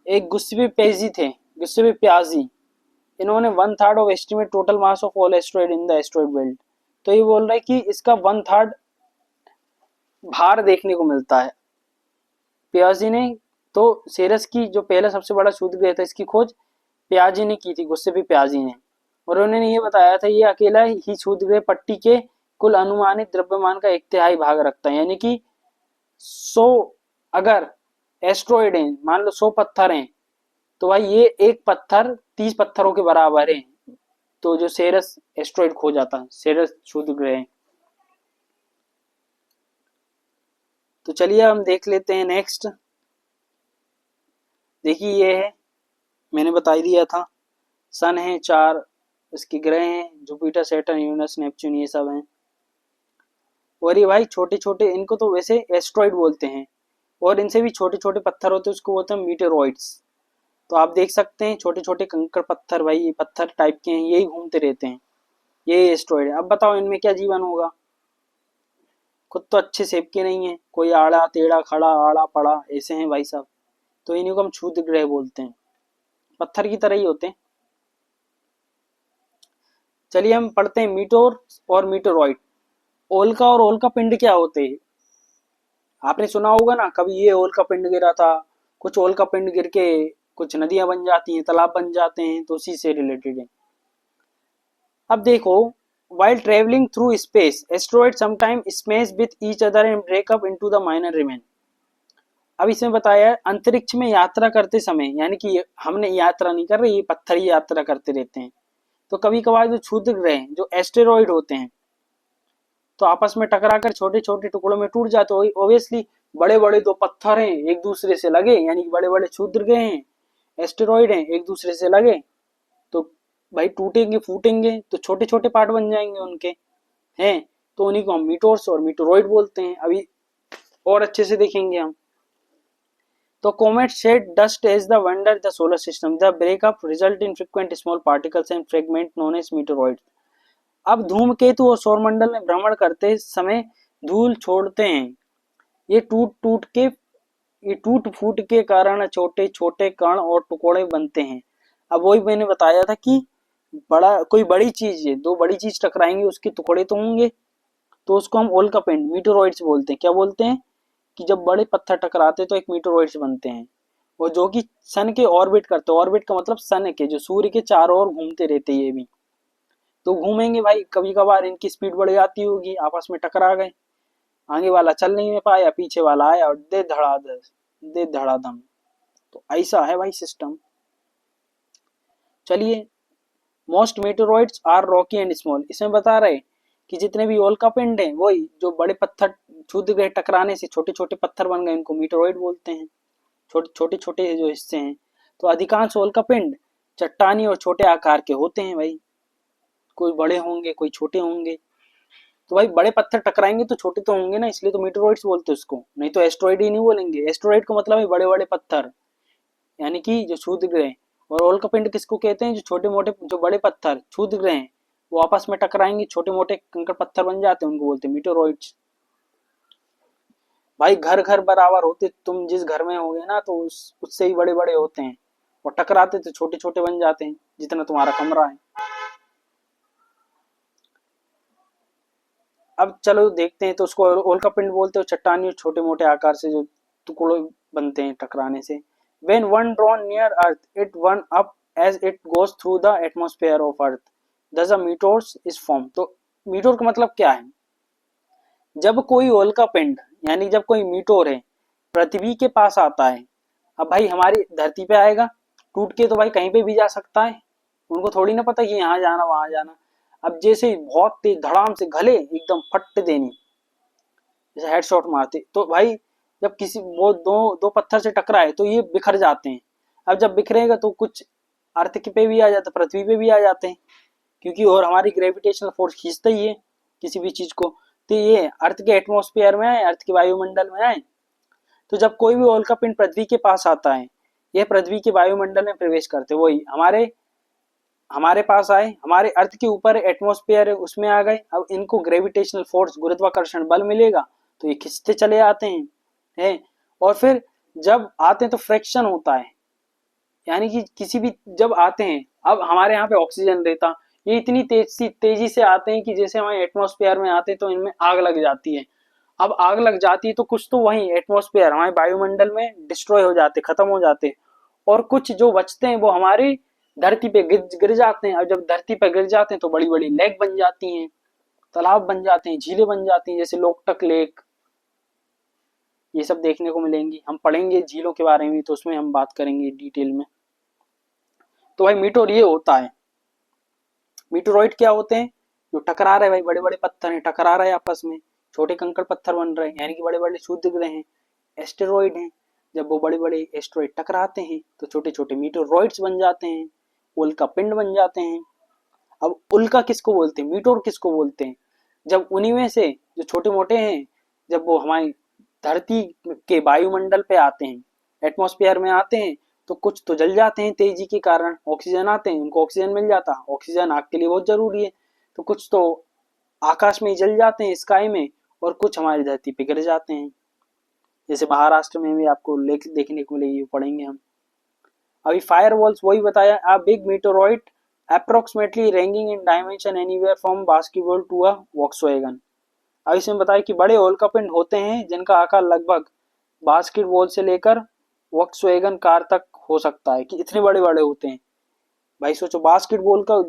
एक गुस्सेबी प्याजी, इन्होंने 1/3 of estimate total mass of all asteroid in the asteroid belt. तो ये बोल रहे हैं कि इसका 1/3 भार देखने को मिलता है प्याजी ने। तो सेरस की जो पहला सबसे बड़ा क्षुद्र ग्रह था, इसकी खोज पियाजी ने की थी, गुस्से पियाजी ने, और उन्होंने ये बताया था ये अकेला ही क्षुद्रग्रह पट्टी के कुल अनुमानित द्रव्यमान का 1/3 भाग रखता है। यानी कि 100 अगर एस्ट्रॉइड हैं, मान लो 100 पत्थर हैं, तो भाई ये एक पत्थर 30 पत्थरों के बराबर है। तो जो सेरस एस्ट्रॉइड खो जाता है, सेरस क्षुद्रग्रह है। तो चलिए हम देख लेते हैं नेक्स्ट। देखिए ये है, मैंने बता ही दिया था, सन है 4 इसके ग्रह हैं, जुपिटर, सैटर्न, यूरेनस, नेपच्यून, ये सब हैं। और ये भाई छोटे छोटे, इनको तो वैसे एस्ट्रॉइड बोलते हैं, और इनसे भी छोटे छोटे पत्थर होते हैं, उसको बोलते हैं मीटेरॉइड्स। तो आप देख सकते हैं छोटे छोटे कंकड़ पत्थर, भाई ये पत्थर टाइप के हैं, यही घूमते रहते हैं, ये एस्ट्रॉइड है। अब बताओ इनमें क्या जीवन होगा? खुद तो अच्छे शेप के नहीं है, कोई आड़ा टेढ़ा खड़ा आड़ा पड़ा ऐसे हैं भाई साहब, तो इन्हीं को हम क्षुद्र ग्रह बोलते हैं, पत्थर की तरह ही होते हैं। चलिए हम पढ़ते हैं मीटोर और मीटोरॉइड। ओल्का और ओल्का पिंड क्या होते हैं? आपने सुना होगा ना, कभी ये ओल्का पिंड गिरा था, कुछ ओल्का पिंड गिर के कुछ नदियां बन जाती हैं, तालाब बन जाते हैं, तो उसी से रिलेटेड है। अब देखो, while traveling through space, asteroids sometimes smash with each other and break up into the minor remains। अब इसमें बताया है अंतरिक्ष में यात्रा करते समय, यानी कि हमने यात्रा नहीं कर रहे, ये पत्थर ही यात्रा करते रहते हैं, तो कभी कभार जो क्षुद्र ग्रह जो एस्टेरॉइड होते हैं, तो आपस में टकराकर छोटे छोटे टुकड़ों में टूट जाते हैं। ऑब्वियसली बड़े बड़े दो पत्थर हैं एक दूसरे से लगे, यानी कि बड़े बड़े क्षुद्र ग्रह हैं, एस्टेरॉइड हैं, एक दूसरे से लगे, तो भाई टूटेंगे फूटेंगे तो छोटे छोटे पार्ट बन जाएंगे उनके, हैं, तो उन्हीं को हम मीटोर्स और मीटोरॉइड बोलते हैं। अभी और अच्छे से देखेंगे हम। तो comet shed dust as the wander the solar system. The breakup result in frequent small particles and fragments known as meteoroids। अब धूमकेतु और सौरमंडल में भ्रमण करते समय धूल छोड़ते हैं, ये टूट फूट के कारण छोटे छोटे कण और टुकड़े बनते हैं। अब वही मैंने बताया था कि कोई बड़ी चीज है, दो बड़ी चीज टकराएंगे उसके टुकड़े तो होंगे, तो उसको हम ओल्का पिंड मीटोरॉइड्स बोलते हैं। क्या बोलते हैं कि जब बड़े पत्थर टकराते तो एक मीटोरॉइड्स बनते हैं, और जो कि सन के ऑर्बिट करते हैं, ऑर्बिट का मतलब सन के, जो सूर्य के चारों ओर घूमते रहते हैं, ये भी तो घूमेंगे भाई, कभी कभार इनकी स्पीड बढ़ जाती होगी, आपस में टकरा गए, आगे वाला चल नहीं पाया, पीछे वाला आया और दे धड़ाधम। तो ऐसा है भाई सिस्टम। चलिए, most meteoroids are rocky and small. इसमें बता रहे कि जितने भी उल्का पिंड हैं, वही जो बड़े पत्थर क्षुद्र ग्रह टकराने से छोटे छोटे पत्थर बन गए, इनको मीटोरॉइड बोलते हैं। छोटे छोटे जो हिस्से हैं, तो अधिकांश उल्का पिंड चट्टानी और छोटे आकार के होते हैं भाई, कोई बड़े होंगे कोई छोटे होंगे। तो भाई बड़े पत्थर टकराएंगे तो छोटे तो होंगे ना, इसलिए तो मीटोरॉइड्स बोलते हैं उसको, नहीं तो एस्ट्रॉइड ही नहीं बोलेंगे। एस्ट्रॉइड का मतलब है बड़े बड़े पत्थर, यानी कि जो क्षुद्र ग्रह। और उल्का पिंड किसको कहते हैं? जो छोटे मोटे जो बड़े पत्थर क्षुद्र ग्रह हैं, वो आपस में टकराएंगे, छोटे मोटे कंकड़ पत्थर बन जाते हैं, उनको बोलते हैं मीटोरॉइड्स। भाई घर घर बराबर होते, तुम जिस घर में होगे ना, तो उससे ही बड़े बड़े होते हैं, और टकराते तो छोटे छोटे बन जाते हैं, जितना तुम्हारा कमरा है। अब चलो देखते हैं, तो उसको उल्का पिंड बोलते हो, चट्टानी छोटे मोटे आकार से जो टुकड़े बनते हैं टकराने से। When one drawn near Earth, it burn up as it goes through the atmosphere of Earth. Thus a meteor is formed। तो मीटोर का मतलब क्या है? जब कोई उल्का पिंड, यानी जब कोई मीटोर है, पृथ्वी के पास आता है, अब भाई हमारी धरती पे आएगा, टूट के तो भाई कहीं पे भी जा सकता है, उनको थोड़ी ना पता कि यहाँ जाना वहां जाना। अब जैसे बहुत तेज धड़ाम से घले एकदम फट देनी, जैसे हेडशॉट मारते, तो भाई जब किसी वो दो दो पत्थर से टकराए तो ये बिखर जाते हैं। अब जब बिखरेगा तो कुछ अर्थ पे भी आ जाते, पृथ्वी पे भी आ जाते हैं, क्योंकि और हमारी ग्रेविटेशनल फोर्स खींचता ही है किसी भी चीज को, तो ये अर्थ के एटमॉस्फेयर में आए, अर्थ के वायुमंडल में आए। तो जब कोई भी उल्का पिंड पृथ्वी के पास आता है, यह पृथ्वी के वायुमंडल में प्रवेश करते, वही हमारे पास आए, हमारे अर्थ के ऊपर एटमॉस्फेयर है उसमें आ गए। अब इनको ग्रेविटेशनल फोर्स गुरुत्वाकर्षण बल मिलेगा, तो ये खिंचते चले आते हैं। और फिर जब आते हैं तो फ्रैक्शन होता है, यानी कि किसी भी जब आते हैं, अब हमारे यहाँ पे ऑक्सीजन रहता, ये इतनी तेजी से आते हैं कि जैसे हमारे एटमॉस्फेयर में आते हैं तो इनमें आग लग जाती है। अब आग लग जाती है तो कुछ तो वही एटमॉस्फेयर हमारे वायुमंडल में डिस्ट्रॉय हो जाते, खत्म हो जाते, और कुछ जो बचते हैं वो हमारे धरती पे गिर जाते हैं, और जब धरती पे गिर जाते हैं तो बड़ी बड़ी लेक बन जाती हैं, तालाब बन जाते हैं, झीलें बन जाती हैं, जैसे लोकटक लेक, ये सब देखने को मिलेंगी। हम पढ़ेंगे झीलों के बारे में तो उसमें हम बात करेंगे डिटेल में। तो भाई मीटोर ये होता है। मीटोरॉइड क्या होते हैं? जो टकरा रहे हैं भाई, बड़े बड़े पत्थर हैं, टकरा रहे हैं आपस में, छोटे कंकड़ पत्थर बन रहे हैं, यानी कि बड़े बड़े सूर्य ग्रह हैं, एस्टेरॉइड हैं। जब वो बड़े बड़े एस्टेरॉइड टकराते हैं तो छोटे छोटे मीटोरॉइड्स बन जाते हैं, उल्का पिंड बन जाते हैं। अब उल्का किसको बोलते हैं, मीटोर किसको बोलते हैं? जब उन्हीं में से जो छोटे मोटे हैं, जब वो हमारी धरती के वायुमंडल पे आते हैं, एटमॉस्फेयर में आते हैं, तो कुछ तो जल जाते हैं तेजी के कारण, ऑक्सीजन आते हैं, उनको ऑक्सीजन मिल जाता है, ऑक्सीजन आग के लिए बहुत जरूरी है, तो कुछ तो आकाश में ही जल जाते हैं, स्काई में, और कुछ हमारी धरती पे गिर जाते हैं। जैसे महाराष्ट्र में भी आपको लेक देखने को मिलेगी, पढ़ेंगे हम। अभी फायर वॉल्स वही बताया, a big meteoroid approximately ranging in dimension anywhere from basketball to a Volkswagen. अब इसमें बताया कि बड़े उल्कापिंड होते हैं जिनका आकार लगभग बास्केटबॉल से लेकर वॉक्सवैगन कार तक हो सकता है, कि इतने बड़े बड़े होते हैं। भाई सोचो, बास्केटबॉल का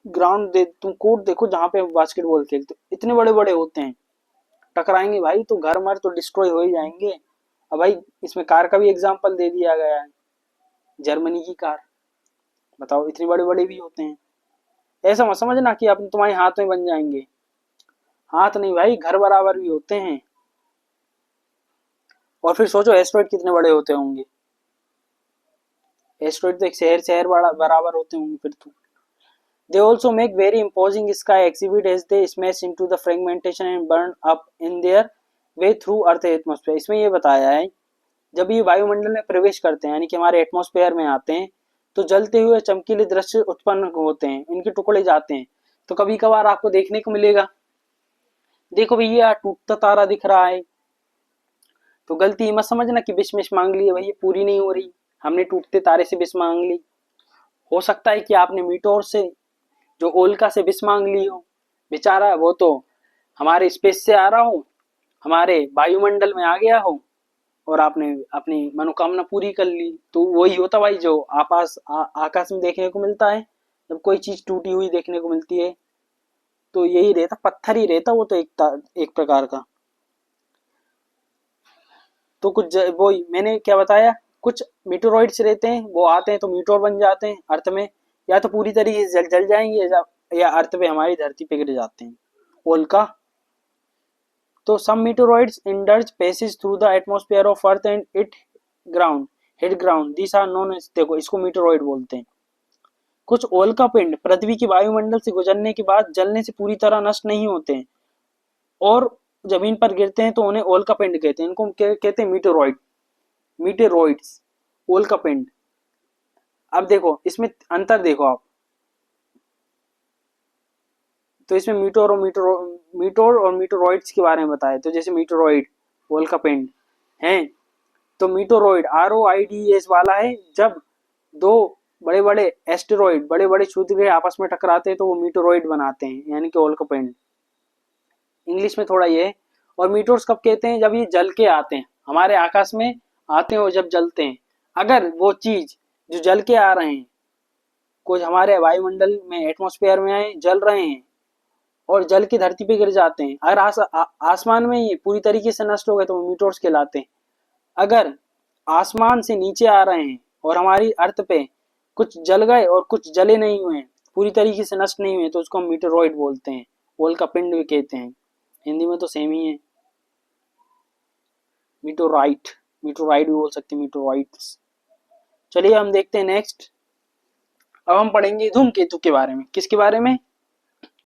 ग्राउंड दे, तुम कोर्ट देखो जहाँ पे बास्केटबॉल खेलते, इतने बड़े बड़े होते हैं, टकराएंगे भाई तो घर मर तो डिस्ट्रॉय हो ही जाएंगे। अब भाई इसमें कार का भी एग्जाम्पल दे दिया गया है, जर्मनी की कार, बताओ इतने बड़े बड़े भी होते हैं। ऐसा मत समझना कि आप तुम्हारे हाथ में बन जाएंगे, हाथ नहीं भाई, घर बराबर भी होते हैं। और फिर सोचो एस्ट्रॉइड कितने बड़े होते होंगे, एस्ट्रॉइड तो एक शहर शहर बराबर होते होंगे फिर तो। They also make very imposing sky exhibit as they smash into the fragmentation and burn up in their way through Earth atmosphere। इसमें ये बताया है, जब ये वायुमंडल में प्रवेश करते हैं, यानी कि हमारे एटमॉस्फेयर में आते हैं, तो जलते हुए चमकीले दृश्य उत्पन्न होते हैं, इनके टुकड़े जाते हैं। तो कभी कभार आपको देखने को मिलेगा, देखो भैया टूटता तारा दिख रहा है, तो गलती मत समझना कि विश मिश मांग ली है, भैया पूरी नहीं हो रही, हमने टूटते तारे से विश मांग ली। हो सकता है कि आपने मीटोर से, जो उल्का से विश मांग ली हो, बेचारा वो तो हमारे स्पेस से आ रहा हो, हमारे वायुमंडल में आ गया हो, और आपने अपनी मनोकामना पूरी कर ली। तो वही होता भाई जो आकाश में देखने को मिलता है, जब कोई चीज टूटी हुई देखने को मिलती है, तो यही रहता, पत्थर ही रहता वो तो एक प्रकार का। तो कुछ वो मैंने क्या बताया, कुछ मीटोरॉइड्स रहते हैं, वो आते हैं तो मीटोर बन जाते हैं अर्थ में, या तो पूरी तरीके से जल जाएंगे, या अर्थ पे हमारी धरती पे गिर जाते हैं, उल्का। तो some meteoroids indulge passage through the atmosphere of earth and it ground hit ground, this are known as, देखो इसको मीटोरॉइड बोलते हैं। कुछ उल्का पिंड पृथ्वी के वायुमंडल से गुजरने के बाद जलने से पूरी तरह नष्ट नहीं होते हैं, और जमीन पर गिरते हैं तो उन्हें उल्का पिंड कहते हैं, इनको कहते हैं मीटोरॉइड, मीटेरॉइड्स, उल्का पिंड। अब देखो इसमें अंतर देखो आप, तो इसमें मीटोर और मीटोरॉइड्स के बारे में बताया। तो जैसे मीटोरॉइड उल्का पिंड है, तो मीटोरॉइड ROIDS वाला है, जब दो बड़े बड़े एस्टेरॉइड, बड़े बड़े क्षुद्रग्रह आपस में टकराते हैं तो वो मीटोरॉइड बनाते हैं, यानी कि उल्का पिंड, इंग्लिश में थोड़ा ये है। और मीटोर्स कब कहते हैं, जब ये जल के आते हैं, हमारे आकाश में आते हैं और जब जलते हैं, अगर वो चीज जो जल के आ रहे हैं, कुछ हमारे वायुमंडल में एटमॉस्फेयर में आए, जल रहे हैं, और जल की धरती पे गिर जाते हैं, अगर आसमान में ये पूरी तरीके से नष्ट हो गए तो वो मीटोर्स कहलाते हैं। अगर आसमान से नीचे आ रहे हैं और हमारी अर्थ पे कुछ जल गए और कुछ जले नहीं हुए, पूरी तरीके से नष्ट नहीं हुए, तो उसको हम मीटोरॉइड बोलते हैं, उल्का पिंड भी कहते हैं, हिंदी में तो सेम ही है। मीटोराइट, मीटोराइट भी बोल सकते हैं, मीटोराइट्स। चलिए हम देखते हैं नेक्स्ट। अब हम पढ़ेंगे धूमकेतु के बारे में। किसके बारे में?